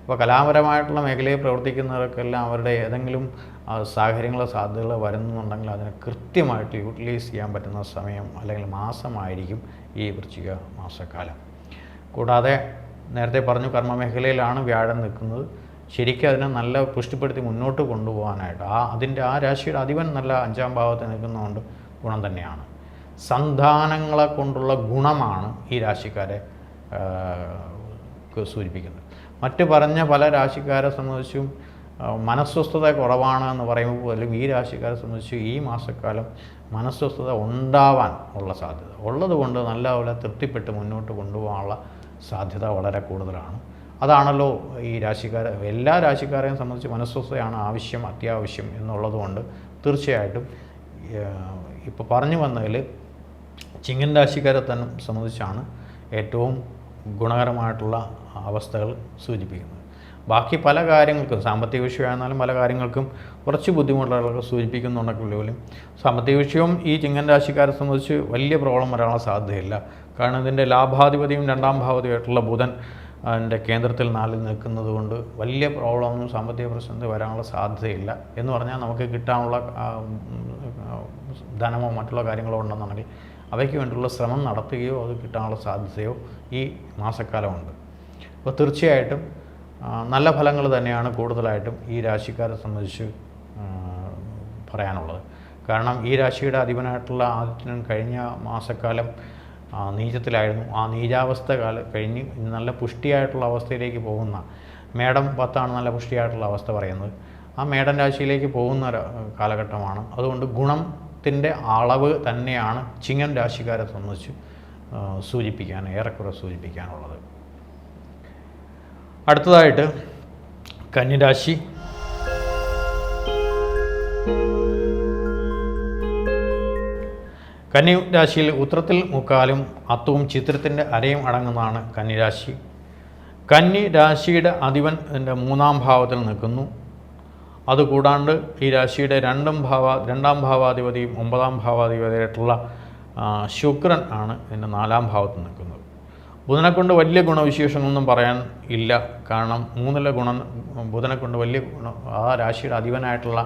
അപ്പോൾ കലാപരമായിട്ടുള്ള മേഖലയിൽ പ്രവർത്തിക്കുന്നവർക്കെല്ലാം അവരുടെ ഏതെങ്കിലും സാഹചര്യങ്ങളോ സാധ്യതകളോ വരുന്നുണ്ടെങ്കിൽ അതിനെ കൃത്യമായിട്ട് യൂട്ടിലൈസ് ചെയ്യാൻ പറ്റുന്ന സമയം അല്ലെങ്കിൽ മാസമായിരിക്കും ഈ വൃശ്ചിക മാസക്കാലം. കൂടാതെ നേരത്തെ പറഞ്ഞു കർമ്മമേഖലയിലാണ് വ്യാഴം നിൽക്കുന്നത്. ശരിക്കും അതിനെ നല്ല പുഷ്ടിപ്പെടുത്തി മുന്നോട്ട് കൊണ്ടുപോകാനായിട്ട് ആ രാശിയുടെ അധിപൻ നല്ല 5-ാം ഭാവത്തിൽ നിൽക്കുന്നതുകൊണ്ട് ഗുണം തന്നെയാണ്. സന്താനങ്ങളെ കൊണ്ടുള്ള ഗുണമാണ് ഈ രാശിക്കാരെ സൂചിപ്പിക്കുന്നത്. മറ്റ് പറഞ്ഞ പല രാശിക്കാരെ സംബന്ധിച്ചും മനസ്വസ്ഥത കുറവാണ് എന്ന് പറയുമ്പോൾ പോലും ഈ രാശിക്കാരെ സംബന്ധിച്ച് ഈ മാസക്കാലം മനസ്വസ്ഥത ഉണ്ടാവാൻ ഉള്ള സാധ്യത ഉള്ളതുകൊണ്ട് നല്ലപോലെ തൃപ്തിപ്പെട്ട് മുന്നോട്ട് കൊണ്ടുപോകാനുള്ള സാധ്യത വളരെ കൂടുതലാണ്. അതാണല്ലോ ഈ എല്ലാ രാശിക്കാരെയും സംബന്ധിച്ച് മനസ്വസ്ഥതയാണ് അത്യാവശ്യം എന്നുള്ളതുകൊണ്ട് തീർച്ചയായിട്ടും ഇപ്പോൾ പറഞ്ഞു വന്നതിൽ ചിങ്ങൻ രാശിക്കാരെ തന്നെ സംബന്ധിച്ചാണ് ഏറ്റവും ഗുണകരമായിട്ടുള്ള അവസ്ഥകൾ സൂചിപ്പിക്കുന്നത്. ബാക്കി പല കാര്യങ്ങൾക്കും സാമ്പത്തിക വിഷയമായിരുന്നാലും പല കാര്യങ്ങൾക്കും കുറച്ച് ബുദ്ധിമുട്ടുകളൊക്കെ സൂചിപ്പിക്കുന്നുണ്ടെങ്കിൽ പോലും സാമ്പത്തിക വിഷയവും ഈ ചിങ്ങൻ രാശിക്കാരെ സംബന്ധിച്ച് വലിയ പ്രോബ്ലം വരാനുള്ള സാധ്യതയില്ല. കാരണം ഇതിൻ്റെ ലാഭാധിപതിയും 2-ാം ഭാവാധിപതിയായിട്ടുള്ള ബുധൻ അതിൻ്റെ കേന്ദ്രത്തിൽ 4 നിൽക്കുന്നത് കൊണ്ട് വലിയ പ്രോബ്ലമൊന്നും സാമ്പത്തിക പ്രശ്നത്തിൽ വരാനുള്ള സാധ്യതയില്ല. എന്ന് പറഞ്ഞാൽ നമുക്ക് കിട്ടാനുള്ള ധനമോ മറ്റുള്ള കാര്യങ്ങളോ ഉണ്ടെന്നുണ്ടെങ്കിൽ അവയ്ക്ക് വേണ്ടിയുള്ള ശ്രമം നടത്തുകയോ അത് കിട്ടാനുള്ള സാധ്യതയോ ഈ മാസക്കാലമുണ്ട്. അപ്പോൾ തീർച്ചയായിട്ടും നല്ല ഫലങ്ങൾ തന്നെയാണ് കൂടുതലായിട്ടും ഈ രാശിക്കാരെ സംബന്ധിച്ച് പറയാനുള്ളത്. കാരണം ഈ രാശിയുടെ അധിപനായിട്ടുള്ള ആദിത്യൻ കഴിഞ്ഞ മാസക്കാലം നീചത്തിലായിരുന്നു. ആ നീചാവസ്ഥ കഴിഞ്ഞ് നല്ല പുഷ്ടിയായിട്ടുള്ള അവസ്ഥയിലേക്ക് പോകുന്ന മേടം 10 നല്ല പുഷ്ടിയായിട്ടുള്ള അവസ്ഥ പറയുന്നത്. ആ മേടൻ രാശിയിലേക്ക് പോകുന്ന കാലഘട്ടമാണ്. അതുകൊണ്ട് ഗുണത്തിൻ്റെ അളവ് തന്നെയാണ് ചിങ്ങൻ രാശിക്കാരെ സംബന്ധിച്ച് ഏറെക്കുറെ സൂചിപ്പിക്കാനുള്ളത്. അടുത്തതായിട്ട് കന്നിരാശി. കന്നിരാശിയിൽ ഉത്രത്തിൽ 3/4 അത്തവും ചിത്രത്തിൻ്റെ അരയും അടങ്ങുന്നതാണ് കന്നിരാശി. കന്നിരാശിയുടെ അധിപൻ ഇതിൻ്റെ 3-ാം ഭാവത്തിൽ നിൽക്കുന്നു. അതുകൂടാണ്ട് ഈ രാശിയുടെ 2-ാം ഭാവാധിപതിയും 9-ാം ഭാവാധിപതിയായിട്ടുള്ള ശുക്രൻ ആണ് ഇതിൻ്റെ 4-ാം ഭാവത്തിൽ നിൽക്കുന്നത്. ബുധനെക്കൊണ്ട് വലിയ ഗുണവിശേഷങ്ങളൊന്നും പറയാൻ ഇല്ല. കാരണം 3-ലെ ബുധനെക്കൊണ്ട് വലിയ ആ രാശിയുടെ അധിപനായിട്ടുള്ള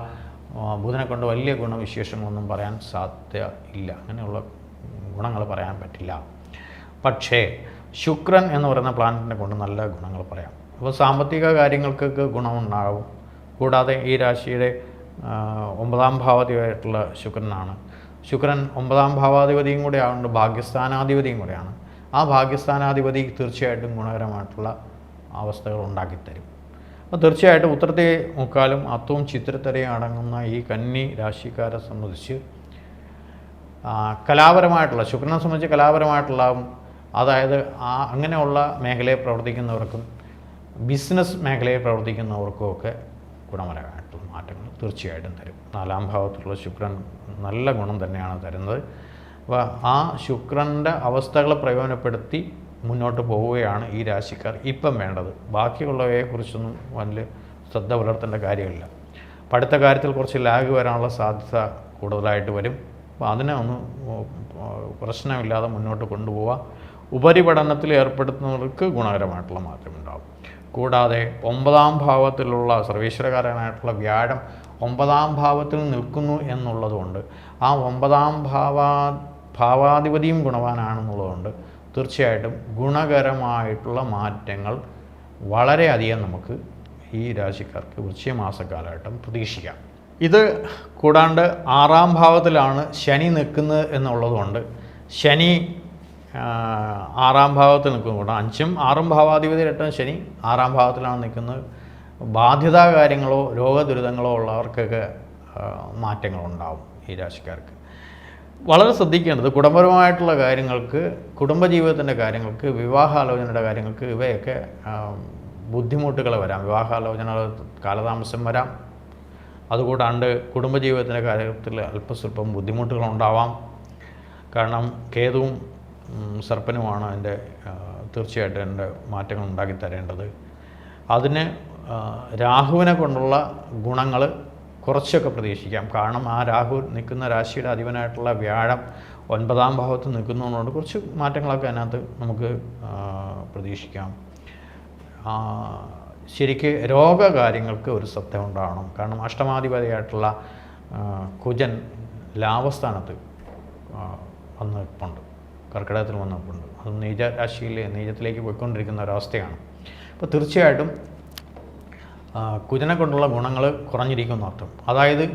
ബുധനെക്കൊണ്ട് വലിയ ഗുണവിശേഷങ്ങളൊന്നും പറയാൻ സാധ്യത ഇല്ല. അങ്ങനെയുള്ള ഗുണങ്ങൾ പറയാൻ പറ്റില്ല. പക്ഷേ ശുക്രൻ എന്ന് പറയുന്ന പ്ലാനറ്റിനെ കൊണ്ട് നല്ല ഗുണങ്ങൾ പറയാം. അപ്പോൾ സാമ്പത്തിക കാര്യങ്ങൾക്കൊക്കെ ഗുണമുണ്ടാകും. കൂടാതെ ഈ രാശിയുടെ 9-ാം ഭാവാധിപതിയായിട്ടുള്ള ശുക്രനാണ്. ശുക്രൻ 9-ാം ഭാവാധിപതിയും കൂടെ ആയതുകൊണ്ട് ഭാഗ്യസ്ഥാനാധിപതിയും കൂടെയാണ്. ആ ഭാഗ്യസ്ഥാനാധിപതി തീർച്ചയായിട്ടും ഗുണകരമായിട്ടുള്ള അവസ്ഥകൾ ഉണ്ടാക്കിത്തരും. അപ്പോൾ തീർച്ചയായിട്ടും ഉത്രത്തെ 3/4 അത്തവും ചിത്രത്തരയും അടങ്ങുന്ന ഈ കന്നി രാശിക്കാരെ സംബന്ധിച്ച് കലാപരമായിട്ടുള്ള ശുക്രനെ സംബന്ധിച്ച് കലാപരമായിട്ടുള്ള അതായത് അങ്ങനെയുള്ള മേഖലയിൽ പ്രവർത്തിക്കുന്നവർക്കും ബിസിനസ് മേഖലയിൽ പ്രവർത്തിക്കുന്നവർക്കുമൊക്കെ ഗുണപരമായിട്ടുള്ള മാറ്റങ്ങൾ തീർച്ചയായിട്ടും തരും. 4-ാം ഭാവത്തിലുള്ള ശുക്രൻ നല്ല ഗുണം തന്നെയാണ് തരുന്നത്. അപ്പോൾ ആ ശുക്രൻ്റെ അവസ്ഥകൾ പ്രയോജനപ്പെടുത്തി മുന്നോട്ട് പോവുകയാണ് ഈ രാശിക്കാർ ഇപ്പം വേണ്ടത്. ബാക്കിയുള്ളവയെക്കുറിച്ചൊന്നും വലിയ ശ്രദ്ധ പുലർത്തേണ്ട കാര്യമില്ല. പഠിത്ത കാര്യത്തിൽ കുറച്ച് ലാഗ് വരാനുള്ള സാധ്യത കൂടുതലായിട്ട് വരും. അപ്പോൾ അതിനെ ഒന്ന് പ്രശ്നമില്ലാതെ മുന്നോട്ട് കൊണ്ടുപോവുക. ഉപരിപഠനത്തിൽ ഏർപ്പെടുത്തുന്നവർക്ക് ഗുണകരമായിട്ടുള്ള മാറ്റമുണ്ടാകും. കൂടാതെ 9-ാം ഭാവത്തിലുള്ള സർവീശ്വരകാരനായിട്ടുള്ള വ്യാഴം 9-ാം ഭാവത്തിൽ നിൽക്കുന്നു എന്നുള്ളതുകൊണ്ട് ആ 9-ാം ഭാവാധിപതിയും ഗുണവാനാണെന്നുള്ളതുകൊണ്ട് തീർച്ചയായിട്ടും ഗുണകരമായിട്ടുള്ള മാറ്റങ്ങൾ വളരെയധികം നമുക്ക് ഈ രാശിക്കാർക്ക് വൃശ്ചിക മാസക്കാലഘട്ടം പ്രതീക്ഷിക്കാം. ഇത് കൂടാണ്ട് 6-ാം ഭാവത്തിലാണ് ശനി നിൽക്കുന്നത് എന്നുള്ളതുകൊണ്ട് ശനി ആറാം ഭാവത്തിൽ നിൽക്കുന്നു. 5ഉം 6ഉം ഭാവാധിപതി 8 ശനി 6ആം ഭാവത്തിലാണ് നിൽക്കുന്നത്. ബാധ്യതാ കാര്യങ്ങളോ രോഗദുരിതങ്ങളോ ഉള്ളവർക്കൊക്കെ മാറ്റങ്ങളുണ്ടാവും ഈ രാശിക്കാർക്ക്. വളരെ ശ്രദ്ധിക്കേണ്ടത് കുടുംബപരമായിട്ടുള്ള കാര്യങ്ങൾക്ക്, കുടുംബജീവിതത്തിൻ്റെ കാര്യങ്ങൾക്ക്, വിവാഹാലോചനയുടെ കാര്യങ്ങൾക്ക് ഇവയൊക്കെ ബുദ്ധിമുട്ടുകൾ വരാം. വിവാഹാലോചന കാലതാമസം വരാം. അതുകൂടാണ്ട് കുടുംബജീവിതത്തിൻ്റെ കാര്യത്തിൽ അല്പസ്വല്പം ബുദ്ധിമുട്ടുകളുണ്ടാവാം. കാരണം കേതുവും സർപ്പനുമാണ് അതിൻ്റെ തീർച്ചയായിട്ടും എൻ്റെ മാറ്റങ്ങൾ ഉണ്ടാക്കി തരേണ്ടത്. അതിന് രാഹുവിനെ കൊണ്ടുള്ള ഗുണങ്ങൾ കുറച്ചൊക്കെ പ്രതീക്ഷിക്കാം. കാരണം ആ രാഹു നിൽക്കുന്ന രാശിയുടെ അധിപനായിട്ടുള്ള വ്യാഴം 9ആം ഭാവത്ത് നിൽക്കുന്നതുകൊണ്ട് കുറച്ച് മാറ്റങ്ങളൊക്കെ അതിനകത്ത് നമുക്ക് പ്രതീക്ഷിക്കാം. ശരിക്ക് രോഗകാര്യങ്ങൾക്ക് ഒരു ശ്രദ്ധ ഉണ്ടാവണം. കാരണം അഷ്ടമാധിപതിയായിട്ടുള്ള കുജൻ ലാഭസ്ഥാനത്ത് വന്ന് നിൽപ്പുണ്ട്, കർക്കിടകത്തിൽ വന്ന് നിൽപ്പുണ്ട്. അത് നീചത്തിലേക്ക് പോയിക്കൊണ്ടിരിക്കുന്ന ഒരവസ്ഥയാണ്. അപ്പോൾ തീർച്ചയായിട്ടും കുജനെ കൊണ്ടുള്ള ഗുണങ്ങൾ കുറഞ്ഞിരിക്കുമെന്ന് അർത്ഥം. അതായത്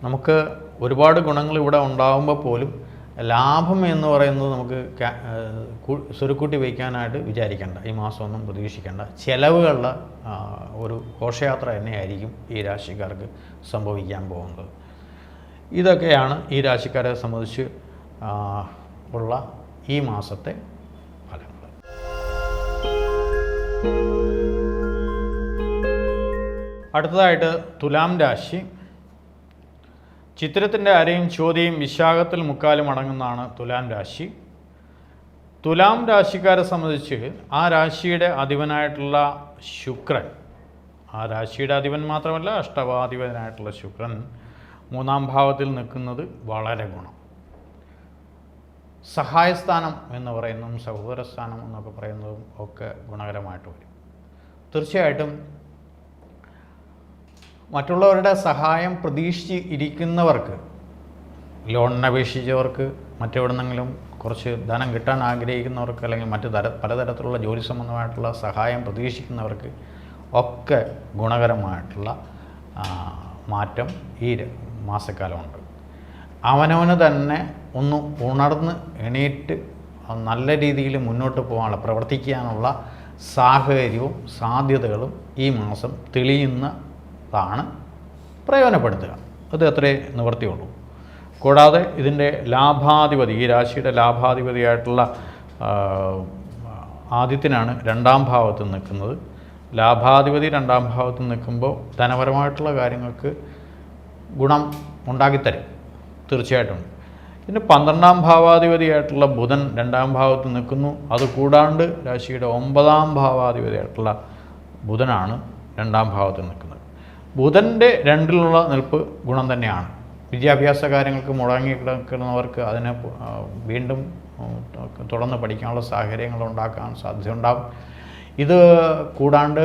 നമുക്ക് ഒരുപാട് ഗുണങ്ങൾ ഇവിടെ ഉണ്ടാകുമ്പോൾ പോലും ലാഭം എന്ന് പറയുന്നത് നമുക്ക് സ്വരുക്കൂട്ടി വയ്ക്കാനായിട്ട് വിചാരിക്കേണ്ട, ഈ മാസമൊന്നും പ്രതീക്ഷിക്കേണ്ട. ചിലവുകളുടെ ഒരു ഘോഷയാത്ര തന്നെയായിരിക്കും ഈ രാശിക്കാർക്ക് സംഭവിക്കാൻ പോകുന്നത്. ഇതൊക്കെയാണ് ഈ രാശിക്കാരെ സംബന്ധിച്ച് ഉള്ള ഈ മാസത്തെ ഫലങ്ങൾ. അടുത്തതായിട്ട് തുലാം രാശി. ചിത്രത്തിൻ്റെ അരയും ചോദ്യയും വിശാഖത്തിൽ മുക്കാലും അടങ്ങുന്നതാണ് തുലാം രാശി. തുലാം രാശിക്കാരെ സംബന്ധിച്ച് ആ രാശിയുടെ അധിപനായിട്ടുള്ള ശുക്രൻ, ആ രാശിയുടെ അധിപൻ മാത്രമല്ല അഷ്ടമാധിപനായിട്ടുള്ള ശുക്രൻ 3ആം ഭാവത്തിൽ നിൽക്കുന്നത് വളരെ ഗുണം. സഹായസ്ഥാനം എന്ന് പറയുന്നതും സഹോദരസ്ഥാനം എന്നൊക്കെ പറയുന്നതും ഒക്കെ ഗുണകരമായിട്ട് വരും. തീർച്ചയായിട്ടും മറ്റുള്ളവരുടെ സഹായം പ്രതീക്ഷിച്ച് ഇരിക്കുന്നവർക്ക്, ലോണിന് അപേക്ഷിച്ചവർക്ക്, മറ്റെവിടെന്നെങ്കിലും കുറച്ച് ധനം കിട്ടാൻ ആഗ്രഹിക്കുന്നവർക്ക്, അല്ലെങ്കിൽ പലതരത്തിലുള്ള ജോലി സംബന്ധമായിട്ടുള്ള സഹായം പ്രതീക്ഷിക്കുന്നവർക്ക് ഒക്കെ ഗുണകരമായിട്ടുള്ള മാറ്റം ഈ മാസക്കാലമുണ്ട്. അവനവന് തന്നെ ഒന്ന് ഉണർന്ന് എണീറ്റ് നല്ല രീതിയിൽ മുന്നോട്ട് പോകാനുള്ള, പ്രവർത്തിക്കാനുള്ള സാഹചര്യവും സാധ്യതകളും ഈ മാസം തെളിയുന്നതാണ്. പ്രയോജനപ്പെടുത്തുക, അത് അത്രേ നിവൃത്തിയുള്ളൂ. കൂടാതെ ഇതിൻ്റെ ലാഭാധിപതി, ഈ രാശിയുടെ ലാഭാധിപതിയായിട്ടുള്ള ആദിത്യനാണ് 2ആം ഭാവത്ത് നിൽക്കുന്നത്. ലാഭാധിപതി 2ആം ഭാവത്ത് നിൽക്കുമ്പോൾ ധനപരമായിട്ടുള്ള കാര്യങ്ങൾക്ക് ഗുണം ഉണ്ടാക്കിത്തരും, തീർച്ചയായിട്ടും. പിന്നെ 12ആം ഭാവാധിപതിയായിട്ടുള്ള ബുധൻ 2ആം ഭാവത്ത് നിൽക്കുന്നു. അതുകൂടാണ്ട് രാശിയുടെ 9ആം ഭാവാധിപതിയായിട്ടുള്ള ബുധനാണ് 2ആം ഭാവത്ത് നിൽക്കുന്നത്. ബുധൻ്റെ 2ലുള്ള നിൽപ്പ് ഗുണം തന്നെയാണ്. വിദ്യാഭ്യാസ കാര്യങ്ങൾക്ക് മുടങ്ങി കിടക്കുന്നവർക്ക് അതിനെ വീണ്ടും തുടർന്ന് പഠിക്കാനുള്ള സാഹചര്യങ്ങൾ ഉണ്ടാക്കാൻ സാധ്യതയുണ്ടാകും. ഇത് കൂടാണ്ട്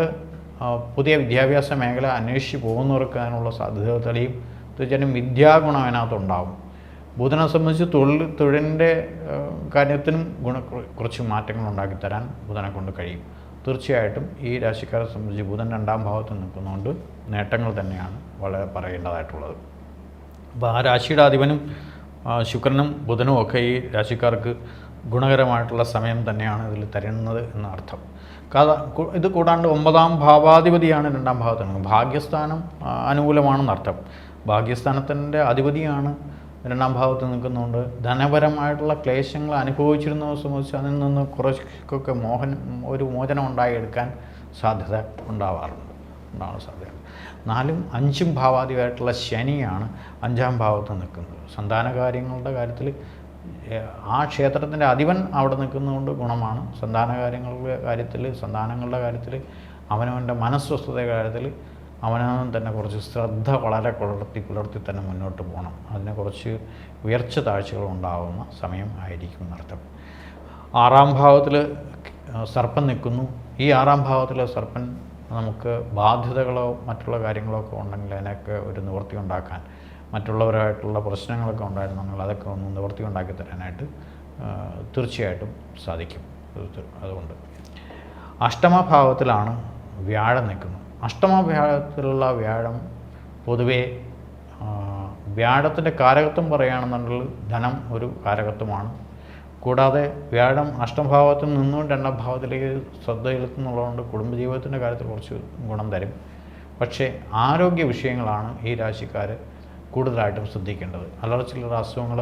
പുതിയ വിദ്യാഭ്യാസ മേഖല അന്വേഷിച്ച് പോകുന്നവർക്ക് അതിനുള്ള സാധ്യത തെളിയും. തീർച്ചയായിട്ടും വിദ്യാഗുണം അതിനകത്തുണ്ടാകും. ബുധനെ സംബന്ധിച്ച് തൊഴിലിൻ്റെ കാര്യത്തിനും കുറച്ച് മാറ്റങ്ങൾ ഉണ്ടാക്കിത്തരാൻ ബുധനെ കൊണ്ട് കഴിയും. തീർച്ചയായിട്ടും ഈ രാശിക്കാരെ സംബന്ധിച്ച് ബുധൻ 2ആം ഭാവത്ത് നിൽക്കുന്നതുകൊണ്ട് നേട്ടങ്ങൾ തന്നെയാണ് വളരെ പറയേണ്ടതായിട്ടുള്ളത്. അപ്പോൾ ആ രാശിയുടെ അധിപനും ശുക്രനും ബുധനും ഒക്കെ ഈ രാശിക്കാർക്ക് ഗുണകരമായിട്ടുള്ള സമയം തന്നെയാണ് ഇതിൽ തരുന്നത് എന്നർത്ഥം. ഇത് കൂടാണ്ട് 9ആം ഭാവാധിപതിയാണ് 2ആം ഭാവത്ത് നിൽക്കുന്നത്. ഭാഗ്യസ്ഥാനം അനുകൂലമാണെന്നർത്ഥം. ഭാഗ്യസ്ഥാനത്തിൻ്റെ അധിപതിയാണ് 2ആം ഭാവത്ത് നിൽക്കുന്നതുകൊണ്ട് ധനപരമായിട്ടുള്ള ക്ലേശങ്ങൾ അനുഭവിച്ചിരുന്നവരെ സംബന്ധിച്ച് അതിൽ നിന്ന് കുറച്ചൊക്കെ ഒരു മോചനം ഉണ്ടായെടുക്കാൻ സാധ്യത ഉണ്ടാവാൻ സാധ്യത. 4ഉം 5ഉം ഭാവാധിപതിയായിട്ടുള്ള ശനിയാണ് 5ആം ഭാവത്ത് നിൽക്കുന്നത്. സന്താന കാര്യങ്ങളുടെ കാര്യത്തിൽ ആ ക്ഷേത്രത്തിൻ്റെ അധിപൻ അവിടെ നിൽക്കുന്നതുകൊണ്ട് ഗുണമാണ്. സന്താനങ്ങളുടെ കാര്യത്തിൽ അവനവൻ്റെ മനസ്വസ്ഥതയുടെ കാര്യത്തിൽ അവനവൻ തന്നെ കുറച്ച് ശ്രദ്ധ വളരെ പുലർത്തി തന്നെ മുന്നോട്ട് പോകണം. അതിന് കുറച്ച് ഉയർച്ച താഴ്ചകൾ ഉണ്ടാകുന്ന സമയം ആയിരിക്കും എന്നർത്ഥം. 6ആം ഭാവത്തിൽ സർപ്പൻ നിൽക്കുന്നു. ഈ 6ആം ഭാവത്തിലെ സർപ്പൻ നമുക്ക് ബാധ്യതകളോ മറ്റുള്ള കാര്യങ്ങളോ ഒക്കെ ഉണ്ടെങ്കിൽ അതിനൊക്കെ ഒരു നിവൃത്തി ഉണ്ടാക്കാൻ, മറ്റുള്ളവരായിട്ടുള്ള പ്രശ്നങ്ങളൊക്കെ ഉണ്ടായിരുന്നെങ്കിൽ അതൊക്കെ ഒന്ന് നിവൃത്തി ഉണ്ടാക്കി തരാനായിട്ട് തീർച്ചയായിട്ടും സാധിക്കും. അതുകൊണ്ട് അഷ്ടമഭാവത്തിലാണ് വ്യാഴം നിൽക്കുന്നത്. അഷ്ടമഭാവത്തിലുള്ള വ്യാഴം പൊതുവേ വ്യാഴത്തിൻ്റെ കാരകത്വം പറയുകയാണെന്നുണ്ടെങ്കിൽ ധനം ഒരു കാരകത്വമാണ്. കൂടാതെ വ്യാഴം അഷ്ടമഭാവത്തിൽ നിന്നും രണ്ടാം ഭാവത്തിലേക്ക് ശ്രദ്ധ ചെലുത്തുന്നുള്ളതുകൊണ്ട് കുടുംബജീവിതത്തിൻ്റെ കാര്യത്തിൽ കുറച്ച് ഗുണം തരും. പക്ഷേ ആരോഗ്യ വിഷയങ്ങളാണ് ഈ രാശിക്കാർ കൂടുതലായിട്ടും ശ്രദ്ധിക്കേണ്ടത്. അലർച്ചിലുള്ള അസുഖങ്ങൾ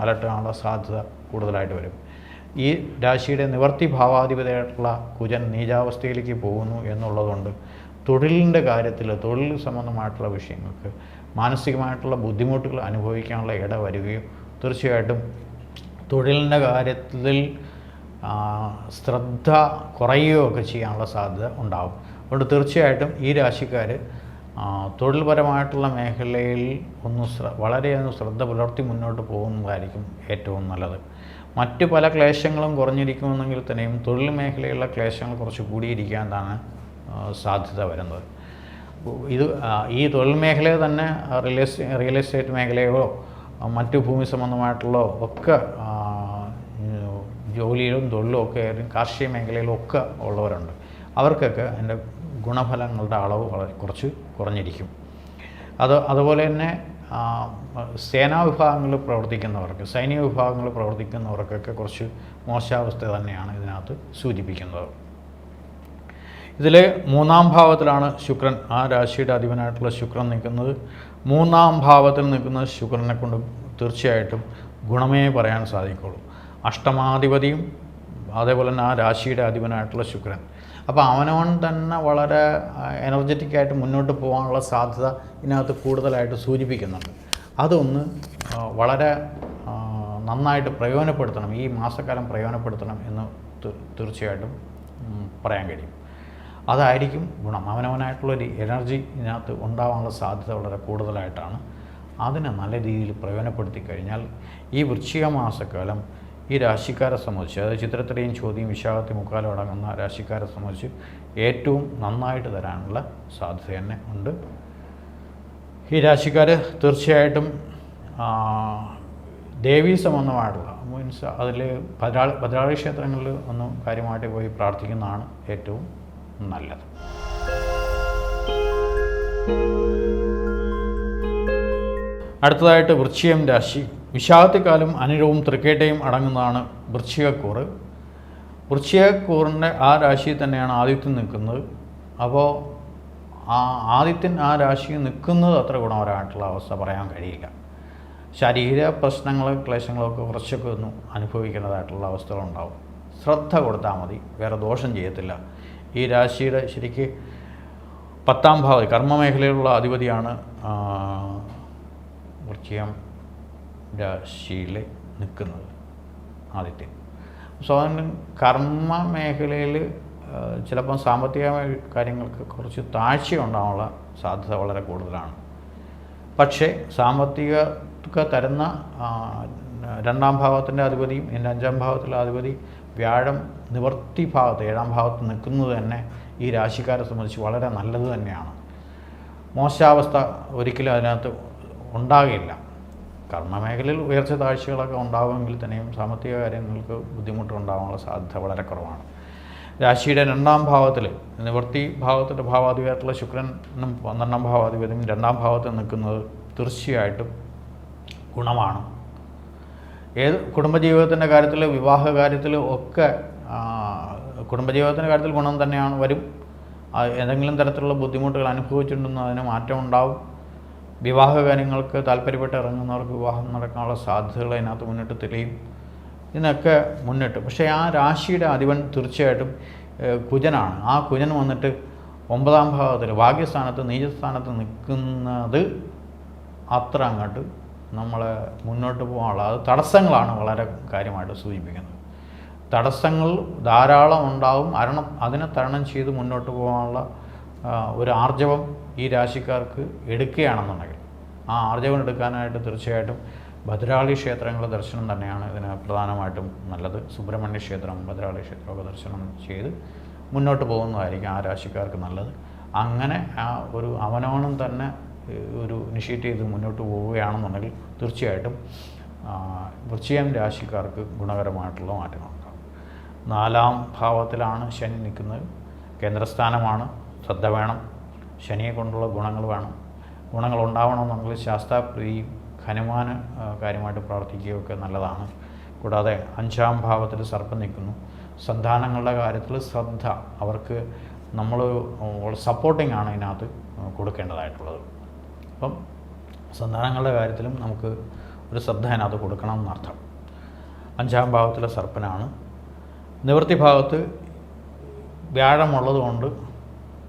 അലട്ടാനുള്ള സാധ്യത കൂടുതലായിട്ട് വരും. ഈ രാശിയുടെ നിവർത്തി ഭാവാധിപതിയായിട്ടുള്ള കുജൻ നീചാവസ്ഥയിലേക്ക് പോകുന്നു എന്നുള്ളതുകൊണ്ട് തൊഴിലിൻ്റെ കാര്യത്തിൽ തൊഴിൽ സംബന്ധമായിട്ടുള്ള വിഷയങ്ങൾക്ക് മാനസികമായിട്ടുള്ള ബുദ്ധിമുട്ടുകൾ അനുഭവിക്കാനുള്ള ഇട വരികയും തീർച്ചയായിട്ടും തൊഴിലിൻ്റെ കാര്യത്തിൽ ശ്രദ്ധ കുറയുകയോ ഒക്കെ ചെയ്യാനുള്ള സാധ്യത ഉണ്ടാകും. അതുകൊണ്ട് തീർച്ചയായിട്ടും ഈ രാശിക്കാർ തൊഴിൽപരമായിട്ടുള്ള മേഖലയിൽ വളരെയൊന്ന് ശ്രദ്ധ പുലർത്തി മുന്നോട്ട് പോകുന്നതായിരിക്കും ഏറ്റവും നല്ലത്. മറ്റ് പല ക്ലേശങ്ങളും കുറഞ്ഞിരിക്കുമെന്നെങ്കിൽ തന്നെയും തൊഴിൽ മേഖലയിലുള്ള ക്ലേശങ്ങൾ കുറച്ച് കൂടിയിരിക്കാനാണ് സാധ്യത വരുന്നത്. ഈ തൊഴിൽ മേഖലയെ തന്നെ റിയൽ എസ്റ്റേറ്റ് മേഖലയോ മറ്റു ഭൂമി സംബന്ധമായിട്ടുള്ള ഒക്കെ ജോലിയിലും തൊഴിലും ഒക്കെ കാർഷിക മേഖലയിലും ഒക്കെ ഉള്ളവരുണ്ട്. അവർക്കൊക്കെ അതിൻ്റെ ഗുണഫലങ്ങളുടെ അളവ് കുറച്ച് കുറഞ്ഞിരിക്കും. അതുപോലെ തന്നെ സേനാ വിഭാഗങ്ങളിൽ പ്രവർത്തിക്കുന്നവർക്ക്, സൈനിക വിഭാഗങ്ങളിൽ പ്രവർത്തിക്കുന്നവർക്കൊക്കെ കുറച്ച് മോശാവസ്ഥ തന്നെയാണ് ഇതിനകത്ത് സൂചിപ്പിക്കുന്നത്. ഇതിൽ മൂന്നാം ഭാവത്തിലാണ് ശുക്രൻ, ആ രാശിയുടെ അധിപനായിട്ടുള്ള ശുക്രൻ നിൽക്കുന്നത്. മൂന്നാം ഭാവത്തിൽ നിൽക്കുന്ന ശുക്രനെ കൊണ്ട് തീർച്ചയായിട്ടും ഗുണമേ പറയാൻ സാധിക്കുള്ളൂ. അഷ്ടമാധിപതിയും അതേപോലെ തന്നെ ആ രാശിയുടെ അധിപനായിട്ടുള്ള ശുക്രൻ. അപ്പോൾ അവനവൻ തന്നെ വളരെ എനർജറ്റിക്കായിട്ട് മുന്നോട്ട് പോകാനുള്ള സാധ്യത ഇതിനകത്ത് കൂടുതലായിട്ട് സൂചിപ്പിക്കുന്നുണ്ട്. അതൊന്ന് വളരെ നന്നായിട്ട് പ്രയോജനപ്പെടുത്തണം, ഈ മാസക്കാലം പ്രയോജനപ്പെടുത്തണം എന്ന് തീർച്ചയായിട്ടും പറയാൻ കഴിയും. അതായിരിക്കും ഗുണം. അവനവനായിട്ടുള്ളൊരു എനർജി ഇതിനകത്ത് ഉണ്ടാകാനുള്ള സാധ്യത വളരെ കൂടുതലായിട്ടാണ്. അതിനെ നല്ല രീതിയിൽ പ്രയോജനപ്പെടുത്തി കഴിഞ്ഞാൽ ഈ വൃശ്ചിക മാസക്കാലം ഈ രാശിക്കാരെ സംബന്ധിച്ച്, അതായത് ചിത്രത്തിലെയും ചോദ്യം വിശാഖത്തി മുക്കാലും അടങ്ങുന്ന രാശിക്കാരെ സംബന്ധിച്ച് ഏറ്റവും നന്നായിട്ട് തരാനുള്ള സാധ്യത തന്നെ ഉണ്ട്. ഈ രാശിക്കാർ തീർച്ചയായിട്ടും ദേവീ സംബന്ധമായിട്ടുള്ള മീൻസ് അതിൽ ഭദ്രാളി ക്ഷേത്രങ്ങളിൽ ഒന്ന് കാര്യമായിട്ട് പോയി പ്രാർത്ഥിക്കുന്നതാണ് ഏറ്റവും നല്ലത്. അടുത്തതായിട്ട് വൃശ്ചികം രാശി. വിശാഖത്തിക്കാലും അനിഴവും തൃക്കേട്ടയും അടങ്ങുന്നതാണ് വൃശ്ചികക്കൂറ്. വൃശ്ചികക്കൂറിൻ്റെ ആ രാശിയിൽ തന്നെയാണ് ആദിത്യൻ നിൽക്കുന്നത്. അപ്പോൾ ആദിത്യൻ ആ രാശിയിൽ നിൽക്കുന്നത് അത്ര ഗുണപരമായിട്ടുള്ള അവസ്ഥ പറയാൻ കഴിയില്ല. ശരീര പ്രശ്നങ്ങൾ ക്ലേശങ്ങളൊക്കെ കുറച്ചൊക്കെ ഒന്നും അനുഭവിക്കേണ്ടതായിട്ടുള്ള അവസ്ഥകളുണ്ടാവും. ശ്രദ്ധ കൊടുത്താൽ മതി, വേറെ ദോഷം ചെയ്യത്തില്ല. ഈ രാശിയുടെ ശരിക്ക് 10ാം ഭാവം കർമ്മമേഖലയിലുള്ള അധിപതിയാണ് വൃശ്ചികം രാശിയിൽ നിൽക്കുന്നത് ആദിത്യൻ. സ്വാതന്ത്ര്യം കർമ്മ മേഖലയിൽ ചിലപ്പം സാമ്പത്തിക കാര്യങ്ങൾക്ക് കുറച്ച് താഴ്ച ഉണ്ടാകാനുള്ള സാധ്യത വളരെ കൂടുതലാണ്. പക്ഷേ സാമ്പത്തിക തരുന്ന 2ാം ഭാവത്തിൻ്റെ അധിപതിയും ഇതിൻ്റെ 5ാം ഭാവത്തിലെ അധിപതി വ്യാഴം നിവർത്തി ഭാഗത്ത് 7ാം ഭാവത്ത് നിൽക്കുന്നത് തന്നെ ഈ രാശിക്കാരെ സംബന്ധിച്ച് വളരെ നല്ലത് തന്നെയാണ്. മോശാവസ്ഥ ഒരിക്കലും അതിനകത്ത് ഉണ്ടാകില്ല. കർമ്മമേഖലയിൽ ഉയർച്ച താഴ്ചകളൊക്കെ ഉണ്ടാകുമെങ്കിൽ തന്നെയും സാമ്പത്തിക കാര്യങ്ങൾക്ക് ബുദ്ധിമുട്ടുണ്ടാകാനുള്ള സാധ്യത വളരെ കുറവാണ്. രാശിയുടെ 2ാം ഭാവത്തിൽ നിവർത്തി ഭാവത്തിൻ്റെ ഭാവാധിപതിയായിട്ടുള്ള ശുക്രനും 12ാം ഭാവാധിപതിയും 2ാം ഭാവത്തിൽ നിൽക്കുന്നത് തീർച്ചയായിട്ടും ഗുണമാണ്. ഏത് കുടുംബജീവിതത്തിൻ്റെ കാര്യത്തിൽ, വിവാഹ കാര്യത്തിൽ ഒക്കെ കുടുംബജീവിതത്തിൻ്റെ കാര്യത്തിൽ ഗുണം തന്നെയാണ് വരും. ഏതെങ്കിലും തരത്തിലുള്ള ബുദ്ധിമുട്ടുകൾ അനുഭവിച്ചിട്ടുണ്ടെന്ന് അതിന് മാറ്റം ഉണ്ടാവും. വിവാഹ കാര്യങ്ങൾക്ക് താല്പര്യപ്പെട്ട് ഇറങ്ങുന്നവർക്ക് വിവാഹം നടക്കാനുള്ള സാധ്യതകൾ അതിനകത്ത് മുന്നിട്ട് തെളിയും. ഇതിനൊക്കെ മുന്നിട്ട് പക്ഷേ ആ രാശിയുടെ അധിപൻ തീർച്ചയായിട്ടും കുജനാണ്. ആ കുജൻ വന്നിട്ട് 9ാം ഭാവത്തിൽ ഭാഗ്യസ്ഥാനത്ത് നീചസ്ഥാനത്ത് നിൽക്കുന്നത് അത്ര അങ്ങോട്ട് നമ്മളെ മുന്നോട്ട് പോകാനുള്ള അത് തടസ്സങ്ങളാണ് വളരെ കാര്യമായിട്ട് സൂചിപ്പിക്കുന്നത്. തടസ്സങ്ങൾ ധാരാളം ഉണ്ടാവും. അതിനെ തരണം ചെയ്ത് മുന്നോട്ട് പോകാനുള്ള ഒരു ആർജവം ഈ രാശിക്കാർക്ക് എടുക്കുകയാണെന്നുണ്ടെങ്കിൽ ആ ആർജവം എടുക്കാനായിട്ട് തീർച്ചയായിട്ടും ഭദ്രാളി ക്ഷേത്രങ്ങളുടെ ദർശനം തന്നെയാണ് ഇതിന് പ്രധാനമായിട്ടും നല്ലത്. സുബ്രഹ്മണ്യ ക്ഷേത്രം, ഭദ്രാളി ക്ഷേത്രമൊക്കെ ദർശനം ചെയ്ത് മുന്നോട്ട് പോകുന്നതായിരിക്കും ആ രാശിക്കാർക്ക് നല്ലത്. അങ്ങനെ ആ ഒരു അവനവനും തന്നെ ഒരു ഇനിഷ്യേറ്റ് ചെയ്ത് മുന്നോട്ട് പോവുകയാണെന്നുണ്ടെങ്കിൽ തീർച്ചയായിട്ടും വൃശ്ചികം രാശിക്കാർക്ക് ഗുണകരമായിട്ടുള്ള മാറ്റങ്ങളുണ്ടാകും. 4ാം ഭാവത്തിലാണ് ശനി നിൽക്കുന്നത്. കേന്ദ്രസ്ഥാനമാണ്. ശ്രദ്ധ വേണം. ശനിയെ കൊണ്ടുള്ള ഗുണങ്ങൾ വേണം. ഗുണങ്ങൾ ഉണ്ടാവണമെന്നുണ്ടെങ്കിൽ ശാസ്താപ്രീതിയും ഹനുമാന് കാര്യമായിട്ട് പ്രാർത്ഥിക്കുകയൊക്കെ നല്ലതാണ്. കൂടാതെ 5-ാം ഭാവത്തിൽ സർപ്പം നിൽക്കുന്നു. സന്താനങ്ങളുടെ കാര്യത്തിൽ ശ്രദ്ധ, അവർക്ക് നമ്മൾ സപ്പോർട്ടിംഗ് ആണ് ഇതിനകത്ത് കൊടുക്കേണ്ടതായിട്ടുള്ളത്. അപ്പം സന്താനങ്ങളുടെ കാര്യത്തിലും നമുക്ക് ഒരു ശ്രദ്ധ അതിനകത്ത് കൊടുക്കണം എന്നർത്ഥം. 5-ാം ഭാവത്തിലെ സർപ്പനാണ്. നിവൃത്തി ഭാഗത്ത് വ്യാഴമുള്ളതുകൊണ്ട്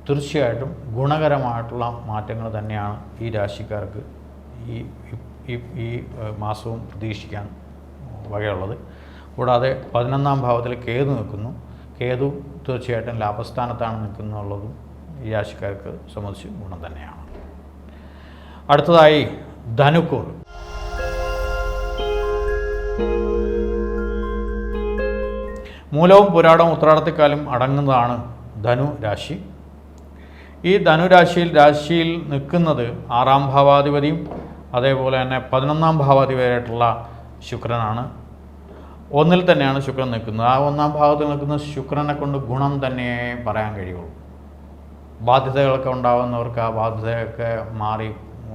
തീർച്ചയായിട്ടും ഗുണകരമായിട്ടുള്ള മാറ്റങ്ങൾ തന്നെയാണ് ഈ രാശിക്കാർക്ക് ഈ മാസവും പ്രതീക്ഷിക്കാൻ വകയുള്ളത്. കൂടാതെ 11-ാം ഭാവത്തിൽ കേതു നിൽക്കുന്നു. കേതു തീർച്ചയായിട്ടും ലാഭസ്ഥാനത്താണ് നിൽക്കുന്നുള്ളതും ഈ രാശിക്കാർക്ക് സംബന്ധിച്ച് ഗുണം തന്നെയാണ്. അടുത്തതായി ധനുക്കൂർ. മൂലവും പുരാടവും ഉത്രാടത്തിക്കാലും അടങ്ങുന്നതാണ് ധനു രാശി. ഈ രാശിയിൽ നിൽക്കുന്നത് 6-ാം ഭാവാധിപതിയും അതേപോലെ തന്നെ 11-ാം ഭാവാധിപതിയായിട്ടുള്ള ശുക്രനാണ്. 1-ൽ തന്നെയാണ് ശുക്രൻ നിൽക്കുന്നത്. ആ 1-ാം ഭാവത്തിൽ നിൽക്കുന്ന ശുക്രനെ കൊണ്ട് ഗുണം തന്നെ പറയാൻ കഴിയുള്ളൂ. ബാധ്യതകളൊക്കെ ഉണ്ടാകുന്നവർക്ക് ആ ബാധ്യതയൊക്കെ മാറി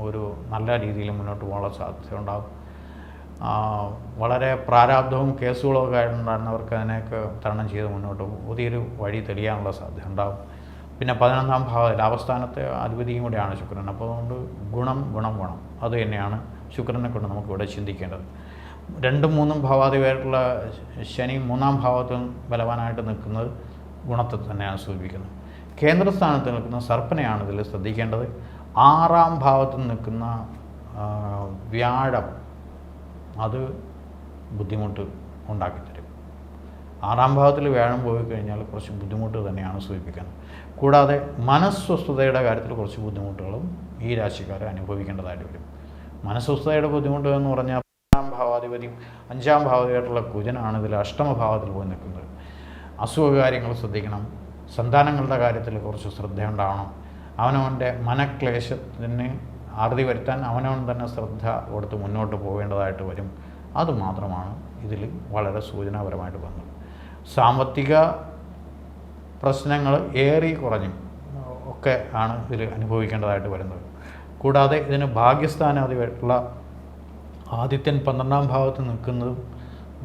ഒരു നല്ല രീതിയിൽ മുന്നോട്ട് പോകാനുള്ള സാധ്യത ഉണ്ടാകും. വളരെ പ്രാരാബ്ധവും കേസുകളൊക്കെ ആയിട്ടുണ്ടായിരുന്നവർക്ക് അതിനെയൊക്കെ തരണം ചെയ്ത് മുന്നോട്ട് പുതിയൊരു വഴി തെളിയാനുള്ള സാധ്യത ഉണ്ടാകും. പിന്നെ 11-ാം ഭാവ ലാഭസ്ഥാനത്തെ അധിപതിയും കൂടെയാണ് ശുക്രൻ. അപ്പോൾ അതുകൊണ്ട് ഗുണം അത് തന്നെയാണ് ശുക്രനെ കൊണ്ട് നമുക്കിവിടെ ചിന്തിക്കേണ്ടത്. 2-ഉം 3-ഉം ഭാവാധിപതിയായിട്ടുള്ള ശനി 3-ാം ഭാവത്തിൽ ബലവാനായിട്ട് നിൽക്കുന്നത് ഗുണത്തെ തന്നെയാണ് സൂചിപ്പിക്കുന്നത്. കേന്ദ്രസ്ഥാനത്ത് നിൽക്കുന്ന സർപ്പനെയാണ് ഇതിൽ ശ്രദ്ധിക്കേണ്ടത്. 6-ാം ഭാവത്തിൽ നിൽക്കുന്ന വ്യാഴം അത് ബുദ്ധിമുട്ട് ഉണ്ടാക്കിത്തരും. 6-ാം ഭാവത്തിൽ വ്യാഴം പോയി കഴിഞ്ഞാൽ കുറച്ച് ബുദ്ധിമുട്ട് തന്നെയാണ് സൂചിപ്പിക്കുന്നത്. കൂടാതെ മനസ്വസ്ഥതയുടെ കാര്യത്തിൽ കുറച്ച് ബുദ്ധിമുട്ടുകളും ഈ രാശിക്കാർ അനുഭവിക്കേണ്ടതായിട്ട് വരും. മനസ്വസ്ഥതയുടെ ബുദ്ധിമുട്ട് എന്ന് പറഞ്ഞാൽ 6-ാം ഭാവാധിപതിയും 5-ാം ഭാവാധിപതിയായിട്ടുള്ള കുജനാണ് ഇതിൽ 8-മ ഭാവത്തിൽ പോയി നിൽക്കുന്നത്. അസുഖകാര്യങ്ങൾ ശ്രദ്ധിക്കണം. സന്താനങ്ങളുടെ കാര്യത്തിൽ കുറച്ച് ശ്രദ്ധയുണ്ടാവണം. അവനവൻ്റെ മനക്ലേശത്തിന് അറുതി വരുത്താൻ അവനവൻ തന്നെ ശ്രദ്ധ കൊടുത്ത് മുന്നോട്ട് പോകേണ്ടതായിട്ട് വരും. അതുമാത്രമാണ് ഇതിൽ വളരെ സൂചനാപരമായിട്ട് വന്നത്. സാമ്പത്തിക പ്രശ്നങ്ങൾ ഏറി കുറഞ്ഞും ഒക്കെ ആണ് ഇതിൽ അനുഭവിക്കേണ്ടതായിട്ട് വരുന്നത്. കൂടാതെ ഇതിന് ഭാഗ്യസ്ഥാനാധിപതിയായിട്ടുള്ള ആദിത്യൻ 12-ാം ഭാവത്ത് നിൽക്കുന്നതും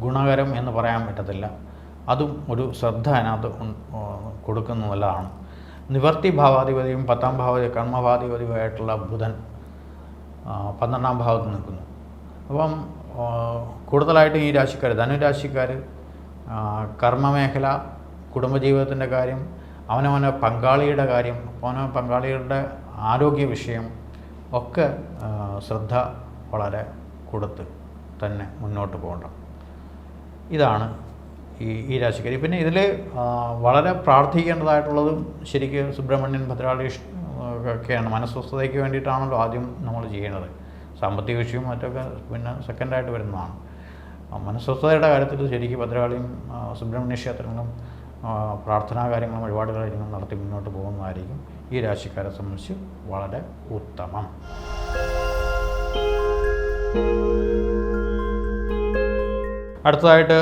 ഗുണകരം എന്ന് പറയാൻ പറ്റത്തില്ല. അതും ഒരു ശ്രദ്ധ അതിനകത്ത് കൊടുക്കുന്നത് നല്ലതാണ്. നിവർത്തി ഭാവാധിപതിയും 10-ാം ഭാവാധിപതി കർമ്മഭാവാധിപതിയുമായിട്ടുള്ള ബുധൻ 12-ാം ഭാവത്ത് നിൽക്കുന്നു. അപ്പം കൂടുതലായിട്ടും ഈ രാശിക്കാർ ധനുരാശിക്കാർ കർമ്മമേഖല, കുടുംബജീവിതത്തിൻ്റെ കാര്യം, അവനവൻ്റെ പങ്കാളിയുടെ കാര്യം, അവനവൻ പങ്കാളികളുടെ ആരോഗ്യ വിഷയം ഒക്കെ ശ്രദ്ധ വളരെ കൊടുത്ത് തന്നെ മുന്നോട്ട് പോകേണ്ട. ഇതാണ് ഈ രാശിക്കാർ. പിന്നെ ഇതിൽ വളരെ പ്രാർത്ഥിക്കേണ്ടതായിട്ടുള്ളതും ശരിക്കും സുബ്രഹ്മണ്യൻ, ഭദ്രകാളി ഒക്കെയാണ്. മനസ്വസ്ഥതയ്ക്ക് വേണ്ടിയിട്ടാണല്ലോ ആദ്യം നമ്മൾ ചെയ്യേണ്ടത്. സാമ്പത്തിക വിഷയവും മറ്റൊക്കെ പിന്നെ സെക്കൻഡായിട്ട് വരുന്നതാണ്. മനസ്വസ്ഥതയുടെ കാര്യത്തിൽ ശരിക്കും ഭദ്രകാളിയും സുബ്രഹ്മണ്യ ക്ഷേത്രങ്ങളും പ്രാർത്ഥനാ കാര്യങ്ങളും വഴിപാട് കാര്യങ്ങളും നടത്തി മുന്നോട്ട് പോകുന്നതായിരിക്കും ഈ രാശിക്കാരെ സംബന്ധിച്ച് വളരെ ഉത്തമം. അടുത്തതായിട്ട്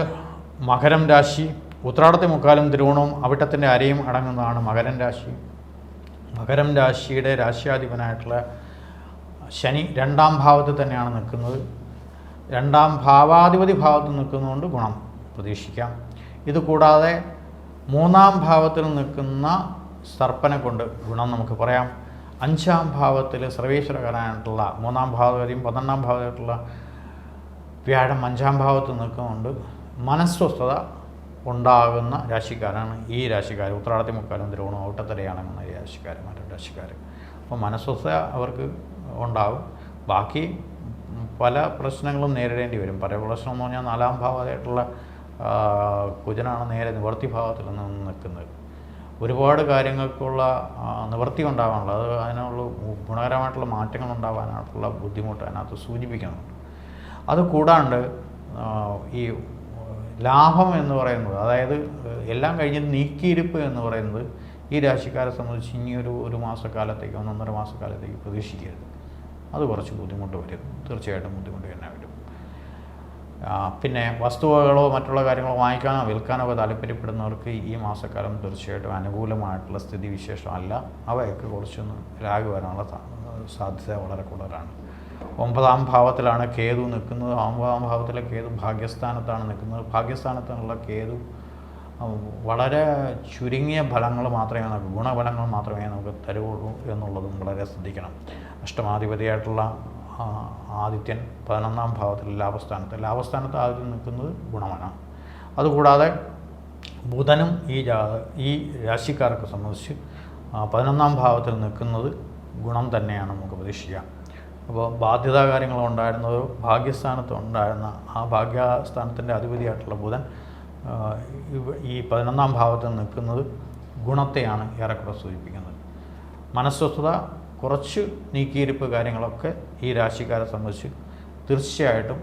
മകരം രാശി. ഉത്രാടത്തെ മുക്കാലും തിരുവോണവും അവിട്ടത്തിൻ്റെ അരയും അടങ്ങുന്നതാണ് മകരം രാശി. മകരം രാശിയുടെ രാശ്യാധിപനായിട്ടുള്ള ശനി 2-ാം ഭാവത്തിൽ തന്നെയാണ് നിൽക്കുന്നത്. 2-ാം ഭാവാധിപതി ഭാവത്തിൽ നിൽക്കുന്നതുകൊണ്ട് ഗുണം പ്രതീക്ഷിക്കാം. ഇതുകൂടാതെ 3-ാം ഭാവത്തിൽ നിൽക്കുന്ന സർപ്പനെ കൊണ്ട് ഗുണം നമുക്ക് പറയാം. 5-ാം ഭാവത്തിൽ സർവേശ്വരകാരനായിട്ടുള്ള 3-ാം ഭാവാധിപതിയും 12-ാം ഭാവമായിട്ടുള്ള വ്യാഴം 5-ാം ഭാവത്തിൽ നിൽക്കുന്നതുകൊണ്ട് മനസ്വസ്ഥത ഉണ്ടാകുന്ന രാശിക്കാരാണ് ഈ രാശിക്കാർ. ഉത്രാടത്തി മുക്കാലും തിരുവോണം ഔട്ടത്തരയാണെന്ന ഈ രാശിക്കാർ, മറ്റൊരു രാശിക്കാർ. അപ്പോൾ മനസ്വസ്ഥത അവർക്ക് ഉണ്ടാകും. ബാക്കി പല പ്രശ്നങ്ങളും നേരിടേണ്ടി വരും. പല പ്രശ്നം എന്ന് പറഞ്ഞാൽ 4-ാം ഭാവമായിട്ടുള്ള കുജനാണ് നേരെ നിവർത്തി ഭാവത്തിൽ നിന്ന് നിൽക്കുന്നത്. ഒരുപാട് കാര്യങ്ങൾക്കുള്ള നിവൃത്തി ഉണ്ടാകാനുള്ള അതിനുള്ള ഗുണകരമായിട്ടുള്ള മാറ്റങ്ങൾ ഉണ്ടാകാനായിട്ടുള്ള ബുദ്ധിമുട്ട് അതിനകത്ത് സൂചിപ്പിക്കുന്നുണ്ട്. അത് കൂടാണ്ട് ഈ ലാഭം എന്ന് പറയുന്നത്, അതായത് എല്ലാം കഴിഞ്ഞ് നീക്കിയിരിപ്പ് എന്ന് പറയുന്നത് ഈ രാശിക്കാരെ സംബന്ധിച്ച് ഇനിയൊരു മാസക്കാലത്തേക്ക് 1.5 മാസക്കാലത്തേക്ക് പ്രതീക്ഷിക്കരുത്. അത് കുറച്ച് ബുദ്ധിമുട്ട് വരും. തീർച്ചയായിട്ടും ബുദ്ധിമുട്ട് തന്നെ വരും. പിന്നെ വസ്തുവകളോ മറ്റുള്ള കാര്യങ്ങളോ വാങ്ങിക്കാനോ വിൽക്കാനോ ഒക്കെ താല്പര്യപ്പെടുന്നവർക്ക് ഈ മാസക്കാലം തീർച്ചയായിട്ടും അനുകൂലമായിട്ടുള്ള സ്ഥിതി വിശേഷമല്ല. അവയൊക്കെ കുറച്ചൊന്ന് ലാഗ് വരാനുള്ള സാധ്യത വളരെ കൂടുതലാണ്. 9ാം ഭാവത്തിലാണ് കേതു നിൽക്കുന്നത്. 9ാം ഭാവത്തിലെ കേതു ഭാഗ്യസ്ഥാനത്താണ് നിൽക്കുന്നത്. ഭാഗ്യസ്ഥാനത്തുള്ള കേതു വളരെ ചുരുങ്ങിയ ഫലങ്ങൾ മാത്രമേ നമുക്ക് ഗുണഫലങ്ങൾ മാത്രമേ നമുക്ക് തരുള്ളൂ എന്നുള്ളതും വളരെ ശ്രദ്ധിക്കണം. അഷ്ടമാധിപതിയായിട്ടുള്ള ആദിത്യൻ 11ാം ഭാവത്തിൽ ലാഭസ്ഥാനത്ത് ആദിത്യൻ നിൽക്കുന്നത് ഗുണമാണ്. അതുകൂടാതെ ബുധനും ഈ രാശിക്കാർക്ക് സംബന്ധിച്ച് 11ാം ഭാവത്തിൽ നിൽക്കുന്നത് ഗുണം തന്നെയാണ് നമുക്ക് പ്രതീക്ഷിക്കാം. അപ്പോൾ ബാധ്യതാ കാര്യങ്ങളുണ്ടായിരുന്നത് ഭാഗ്യസ്ഥാനത്ത് ഉണ്ടായിരുന്ന ആ ഭാഗ്യസ്ഥാനത്തിൻ്റെ അധിപതിയായിട്ടുള്ള ബുധൻ ഈ 11ാം ഭാവത്തിൽ നിൽക്കുന്നത് ഗുണത്തെയാണ് ഏറെക്കുറെ സൂചിപ്പിക്കുന്നത്. മനസ്വസ്ഥത, കുറച്ച് നീക്കിയിരിപ്പ് കാര്യങ്ങളൊക്കെ ഈ രാശിക്കാരെ സംബന്ധിച്ച് തീർച്ചയായിട്ടും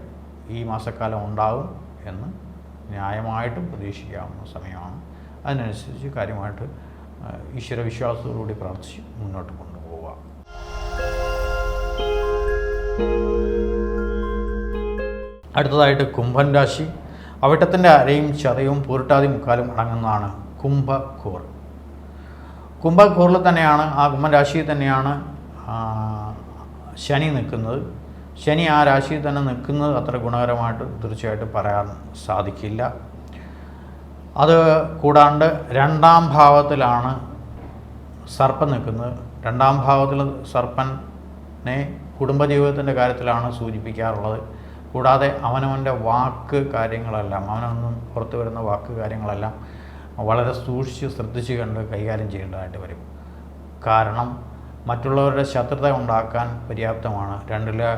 ഈ മാസക്കാലം ഉണ്ടാകും എന്ന് ന്യായമായിട്ടും പ്രതീക്ഷിക്കാവുന്ന സമയമാണ്. അതിനനുസരിച്ച് കാര്യമായിട്ട് ഈശ്വരവിശ്വാസത്തോടുകൂടി പ്രാർത്ഥിച്ച് മുന്നോട്ട് കൊണ്ടുപോവുക. അടുത്തതായിട്ട് കുംഭൻ രാശി. അവിട്ടത്തിൻ്റെ അരയും ചതയും പൂരിട്ടാതി മുക്കാലും അടങ്ങുന്നതാണ് കുംഭക്കൂർ. കുംഭക്കൂറിൽ തന്നെയാണ്, ആ കുംഭൻ രാശിയിൽ തന്നെയാണ് ശനി നിൽക്കുന്നത്. ശനി ആ രാശിയിൽ തന്നെ നിൽക്കുന്നത് അത്ര ഗുണകരമായിട്ട് തീർച്ചയായിട്ടും പറയാൻ സാധിക്കില്ല. അത് കൂടാണ്ട് 2ാം ഭാവത്തിലാണ് സർപ്പൻ നിൽക്കുന്നത്. 2ാം ഭാവത്തിൽ സർപ്പനെ കുടുംബജീവിതത്തിൻ്റെ കാര്യത്തിലാണ് സൂചിപ്പിക്കാറുള്ളത്. കൂടാതെ അവനവൻ്റെ വാക്ക് കാര്യങ്ങളെല്ലാം, അവനൊന്നും പുറത്തു വരുന്ന വാക്ക് കാര്യങ്ങളെല്ലാം വളരെ സൂക്ഷിച്ച് ശ്രദ്ധിച്ച് കണ്ട് കൈകാര്യം ചെയ്യേണ്ടതായിട്ട് വരും. കാരണം മറ്റുള്ളവരുടെ ശത്രുത ഉണ്ടാക്കാൻ പര്യാപ്തമാണ് 2ലെ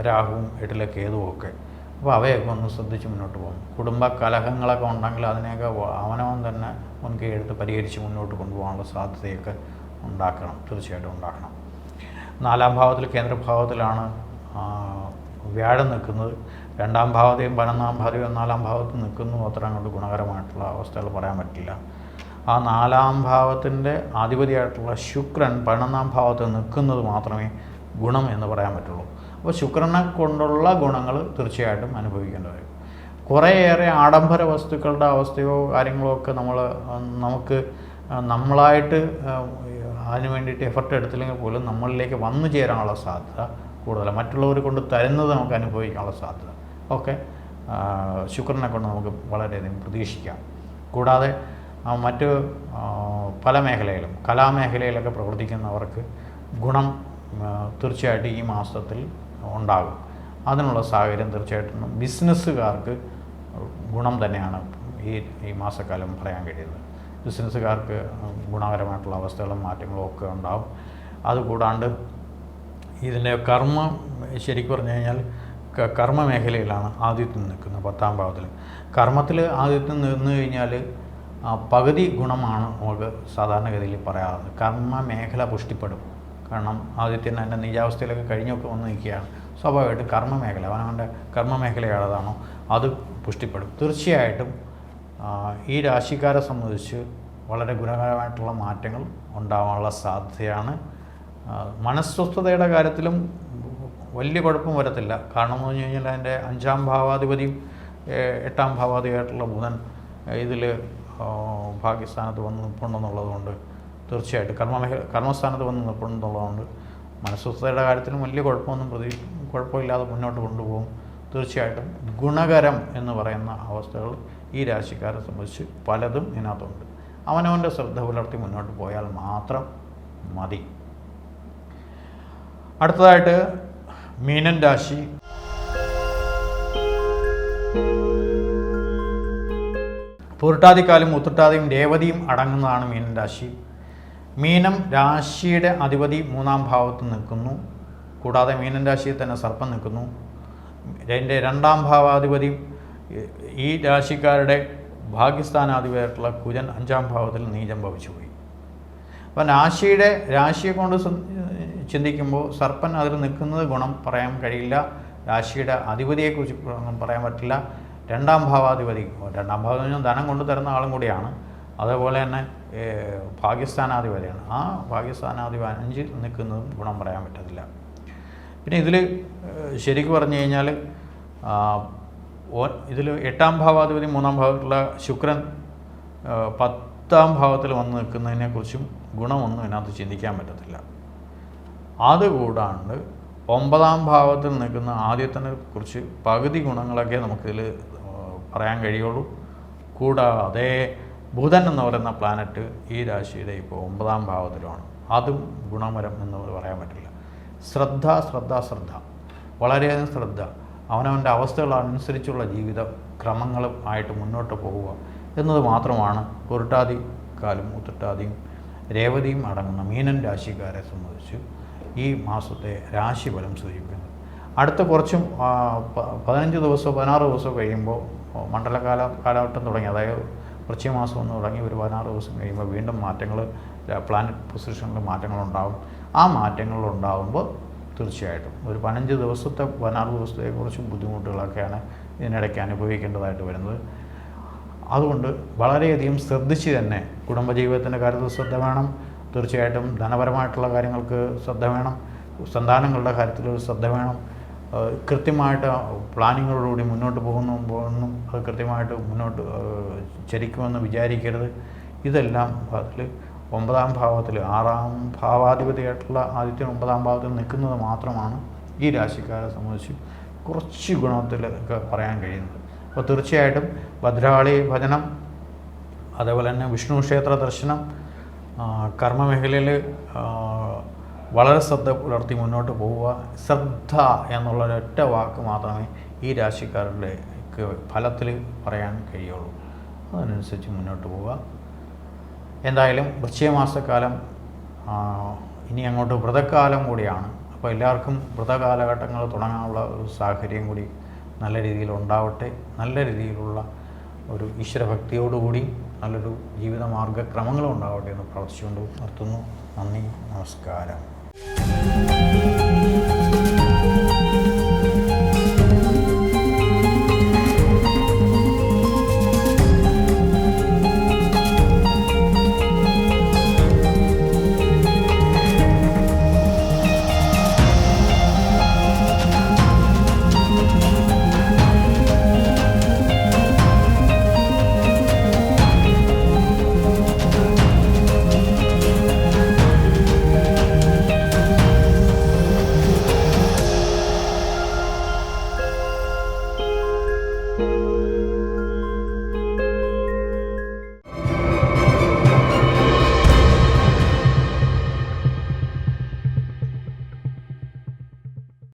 രാഹുവും 8ലെ കേതുവും ഒക്കെ. അപ്പോൾ അവയൊക്കെ ഒന്ന് ശ്രദ്ധിച്ച് മുന്നോട്ട് പോകും. കുടുംബ കലഹങ്ങളൊക്കെ ഉണ്ടെങ്കിൽ അതിനെയൊക്കെ അവനവൻ തന്നെ മുൻകൈ എടുത്ത് പരിഹരിച്ച് മുന്നോട്ട് കൊണ്ടുപോകാനുള്ള സാധ്യതയൊക്കെ തീർച്ചയായിട്ടും ഉണ്ടാക്കണം. 4ാം ഭാവത്തിൽ കേന്ദ്രഭാവത്തിലാണ് വ്യാഴം നിൽക്കുന്നത്. 2ാം ഭാവത്തെയും 11ാം ഭാവത്തെയും 4ാം ഭാവത്തിൽ നിൽക്കുന്നു. അത്ര അങ്ങോട്ട് ഗുണകരമായിട്ടുള്ള അവസ്ഥകൾ പറയാൻ പറ്റില്ല. ആ 4ാം ഭാവത്തിൻ്റെ അധിപതിയായിട്ടുള്ള ശുക്രൻ 11ാം ഭാവത്തിൽ നിൽക്കുന്നത് മാത്രമേ ഗുണം എന്ന് പറയാൻ പറ്റുള്ളൂ. അപ്പോൾ ശുക്രനെ കൊണ്ടുള്ള ഗുണങ്ങൾ തീർച്ചയായിട്ടും അനുഭവിക്കേണ്ടി വരും. കുറേയേറെ ആഡംബര വസ്തുക്കളുടെ അവസ്ഥയോ കാര്യങ്ങളോ ഒക്കെ നമുക്ക് നമ്മളായിട്ട് അതിന് വേണ്ടിയിട്ട് എഫർട്ട് എടുത്തില്ലെങ്കിൽ പോലും നമ്മളിലേക്ക് വന്നു ചേരാനുള്ള സാധ്യത കൂടുതലാണ്. മറ്റുള്ളവർ കൊണ്ട് തരുന്നത് നമുക്ക് അനുഭവിക്കാനുള്ള സാധ്യത ഒക്കെ ശുക്രനെ കൊണ്ട് നമുക്ക് വളരെയധികം പ്രതീക്ഷിക്കാം. കൂടാതെ മറ്റ് പല മേഖലയിലും, കലാമേഖലയിലൊക്കെ പ്രവർത്തിക്കുന്നവർക്ക് ഗുണം തീർച്ചയായിട്ടും ഈ മാസത്തിൽ ഉണ്ടാകും. അതിനുള്ള സാഹചര്യം തീർച്ചയായിട്ടും ബിസിനസ്സുകാർക്ക് ഗുണം തന്നെയാണ് ഈ മാസക്കാലം പറയാൻ കഴിയുന്നത്. ബിസിനസ്സുകാർക്ക് ഗുണകരമായിട്ടുള്ള അവസ്ഥകളും മാറ്റങ്ങളും ഒക്കെ ഉണ്ടാകും. അതുകൂടാണ്ട് ഇതിൻ്റെ കർമ്മം ശരിക്കും പറഞ്ഞു കഴിഞ്ഞാൽ കർമ്മ മേഖലയിലാണ് ആദിത്യം നിൽക്കുന്നത്. 10ാം ഭാവത്തിൽ കർമ്മത്തിൽ ആദിത്യം നിന്ന് കഴിഞ്ഞാൽ പകുതി ഗുണമാണ് നമുക്ക് സാധാരണഗതിയിൽ പറയാറുള്ളത്. കർമ്മ മേഖല പുഷ്ടിപ്പെടും. കാരണം ആദിത്യൻ അതിൻ്റെ നീചാവസ്ഥയിലൊക്കെ കഴിഞ്ഞൊക്കെ വന്ന് നിൽക്കുകയാണ്. സ്വാഭാവികമായിട്ട് കർമ്മ മേഖല, അവനവൻ്റെ കർമ്മ മേഖല ഏതാണോ അത് പുഷ്ടിപ്പെടും. തീർച്ചയായിട്ടും ഈ രാശിക്കാരെ സംബന്ധിച്ച് വളരെ ഗുണകരമായിട്ടുള്ള മാറ്റങ്ങൾ ഉണ്ടാകാനുള്ള സാധ്യതയാണ്. മനസ്വസ്ഥതയുടെ കാര്യത്തിലും വലിയ കുഴപ്പം വരത്തില്ല. കാരണം എന്ന് പറഞ്ഞു കഴിഞ്ഞാൽ അതിൻ്റെ 5ാം ഭാവാധിപതിയും 8ാം ഭാവാധിപതിയായിട്ടുള്ള ബുധൻ ഇതിൽ ഭാഗ്യസ്ഥാനത്ത് വന്ന് നിൽപ്പുണ്ടെന്നുള്ളതുകൊണ്ട് തീർച്ചയായിട്ടും കർമ്മസ്ഥാനത്ത് വന്ന് നിൽപ്പുണ്ടെന്നുള്ളതുകൊണ്ട് മനസ്വസ്ഥതയുടെ കാര്യത്തിലും വലിയ കുഴപ്പമില്ലാതെ മുന്നോട്ട് കൊണ്ടുപോകും. തീർച്ചയായിട്ടും ഗുണകരം എന്ന് പറയുന്ന അവസ്ഥകൾ ഈ രാശിക്കാരെ സംബന്ധിച്ച് പലതും ഇതിനകത്തുണ്ട്. അവനവൻ്റെ ശ്രദ്ധ പുലർത്തി മുന്നോട്ട് പോയാൽ മാത്രം മതി. അടുത്തതായിട്ട് മീനൻ രാശി. പൂരിട്ടാതിക്കാലും ഉത്രട്ടാതിയും രേവതിയും അടങ്ങുന്നതാണ് മീനൻ രാശി. മീനം രാശിയുടെ അധിപതി 3ാം ഭാവത്ത് നിൽക്കുന്നു. കൂടാതെ മീനൻ രാശിയിൽ തന്നെ സർപ്പം നിൽക്കുന്നു. അതിൻ്റെ 2ാം ഭാവാധിപതി ഈ രാശിക്കാരുടെ ഭാഗ്യസ്ഥാനാധിപതിയായിട്ടുള്ള കുജൻ 5ാം ഭാവത്തിൽ നീചം ഭവിച്ചുപോയി. അപ്പം രാശിയെ കൊണ്ട് ചിന്തിക്കുമ്പോൾ സർപ്പൻ അതിൽ നിൽക്കുന്നത് ഗുണം പറയാൻ കഴിയില്ല. രാശിയുടെ അധിപതിയെക്കുറിച്ച് പറയാൻ പറ്റില്ല. 2ാം ഭാവാധിപതി, 2ാം ഭാവം ധനം കൊണ്ടു തരുന്ന ആളും കൂടിയാണ്. അതേപോലെ തന്നെ ഭാഗ്യസ്ഥാനാധിപതിയാണ്. ആ ഭാഗ്യസ്ഥാനാധിപതി 5ൽ നിൽക്കുന്നതും ഗുണം പറയാൻ പറ്റത്തില്ല. പിന്നെ ഇതിൽ ശരിക്കും പറഞ്ഞു കഴിഞ്ഞാൽ ഇതിൽ 8ാം ഭാവാധിപതി 3ാം ഭാവത്തിലുള്ള ശുക്രൻ 10ാം ഭാവത്തിൽ വന്ന് നിൽക്കുന്നതിനെക്കുറിച്ചും ഗുണമൊന്നും ഇതിനകത്ത് ചിന്തിക്കാൻ പറ്റത്തില്ല. അതുകൂടാണ്ട് 9ാം ഭാവത്തിൽ നിൽക്കുന്ന ആദ്യത്തിനെ കുറിച്ച് പകുതി ഗുണങ്ങളൊക്കെ നമുക്കിതിൽ പറയാൻ കഴിയുള്ളൂ. കൂടാതെ ബുധൻ എന്ന് പറയുന്ന പ്ലാനറ്റ് ഈ രാശിയുടെ ഇപ്പോൾ 9ാം ഭാവത്തിലുമാണ്. അതും ഗുണപരം എന്ന് പറയാൻ പറ്റില്ല. ശ്രദ്ധ ശ്രദ്ധ ശ്രദ്ധ, വളരെയധികം ശ്രദ്ധ, അവനവൻ്റെ അവസ്ഥകളനുസരിച്ചുള്ള ജീവിത ക്രമങ്ങളും ആയിട്ട് മുന്നോട്ട് പോവുക എന്നത് മാത്രമാണ് പുരുട്ടാതിക്കാലും ഉത്രട്ടാതിയും രേവതിയും അടങ്ങുന്ന മീനൻ രാശിക്കാരെ സംബന്ധിച്ച് ഈ മാസത്തെ രാശിഫലം സൂചിപ്പിക്കുന്നത്. അടുത്ത കുറച്ചും 15 ദിവസമോ 16 ദിവസമോ കഴിയുമ്പോൾ കാലഘട്ടം തുടങ്ങി, അതായത് വൃശ്ചികമാസം ഒന്ന് തുടങ്ങി ഒരു 16 ദിവസം കഴിയുമ്പോൾ വീണ്ടും മാറ്റങ്ങൾ, പ്ലാനറ്റ് പൊസിഷനിൽ മാറ്റങ്ങളുണ്ടാകും. ആ മാറ്റങ്ങളുണ്ടാകുമ്പോൾ തീർച്ചയായിട്ടും ഒരു 15 ദിവസത്തെ 16 ദിവസത്തെ കുറച്ച് ബുദ്ധിമുട്ടുകളൊക്കെയാണ് ഇതിനിടയ്ക്ക് അനുഭവിക്കേണ്ടതായിട്ട് വരുന്നത്. അതുകൊണ്ട് വളരെയധികം ശ്രദ്ധിച്ച് തന്നെ കുടുംബജീവിതത്തിൻ്റെ കാര്യത്തിൽ ശ്രദ്ധ വേണം. തീർച്ചയായിട്ടും ധനപരമായിട്ടുള്ള കാര്യങ്ങൾക്ക് ശ്രദ്ധ വേണം. സന്താനങ്ങളുടെ കാര്യത്തിൽ ശ്രദ്ധ വേണം. കൃത്യമായിട്ട് പ്ലാനിങ്ങോടുകൂടി മുന്നോട്ട് പോകുന്നു അത് കൃത്യമായിട്ട് മുന്നോട്ട് ചരിക്കുമെന്ന് വിചാരിക്കരുത്. ഇതെല്ലാം അതിൽ 9ാം ഭാവത്തിൽ 6ാം ഭാവാധിപതിയായിട്ടുള്ള ആദിത്യൻ 9ാം ഭാവത്തിൽ നിൽക്കുന്നത് മാത്രമാണ് ഈ രാശിക്കാരെ സംബന്ധിച്ച് കുറച്ച് ഗുണത്തിലൊക്കെ പറയാൻ കഴിയുന്നത്. അപ്പോൾ തീർച്ചയായിട്ടും ഭദ്രകാളി ഭജനം, അതേപോലെ തന്നെ വിഷ്ണു ക്ഷേത്ര ദർശനം, കർമ്മമേഖലയിൽ വളരെ ശ്രദ്ധ പുലർത്തി മുന്നോട്ട് പോവുക. ശ്രദ്ധ എന്നുള്ളൊരൊറ്റ വാക്ക് മാത്രമേ ഈ രാശിക്കാരുടെ ഫലത്തിൽ പറയാൻ കഴിയുള്ളൂ. അതനുസരിച്ച് മുന്നോട്ട് പോവുക. എന്തായാലും വൃശ്ചികമാസക്കാലം ഇനി അങ്ങോട്ട് വ്രതക്കാലം കൂടിയാണ്. അപ്പോൾ എല്ലാവർക്കും വ്രതകാലഘട്ടങ്ങൾ തുടങ്ങാനുള്ള ഒരു സാഹചര്യം കൂടി നല്ല രീതിയിൽ ഉണ്ടാവട്ടെ. നല്ല രീതിയിലുള്ള ഒരു ഈശ്വരഭക്തിയോടുകൂടി നല്ലൊരു ജീവിത മാർഗ്ഗക്രമങ്ങളും ഉണ്ടാവട്ടെ എന്ന് പ്രാർത്ഥിച്ചുകൊണ്ട് നിർത്തുന്നു. നന്ദി, നമസ്കാരം.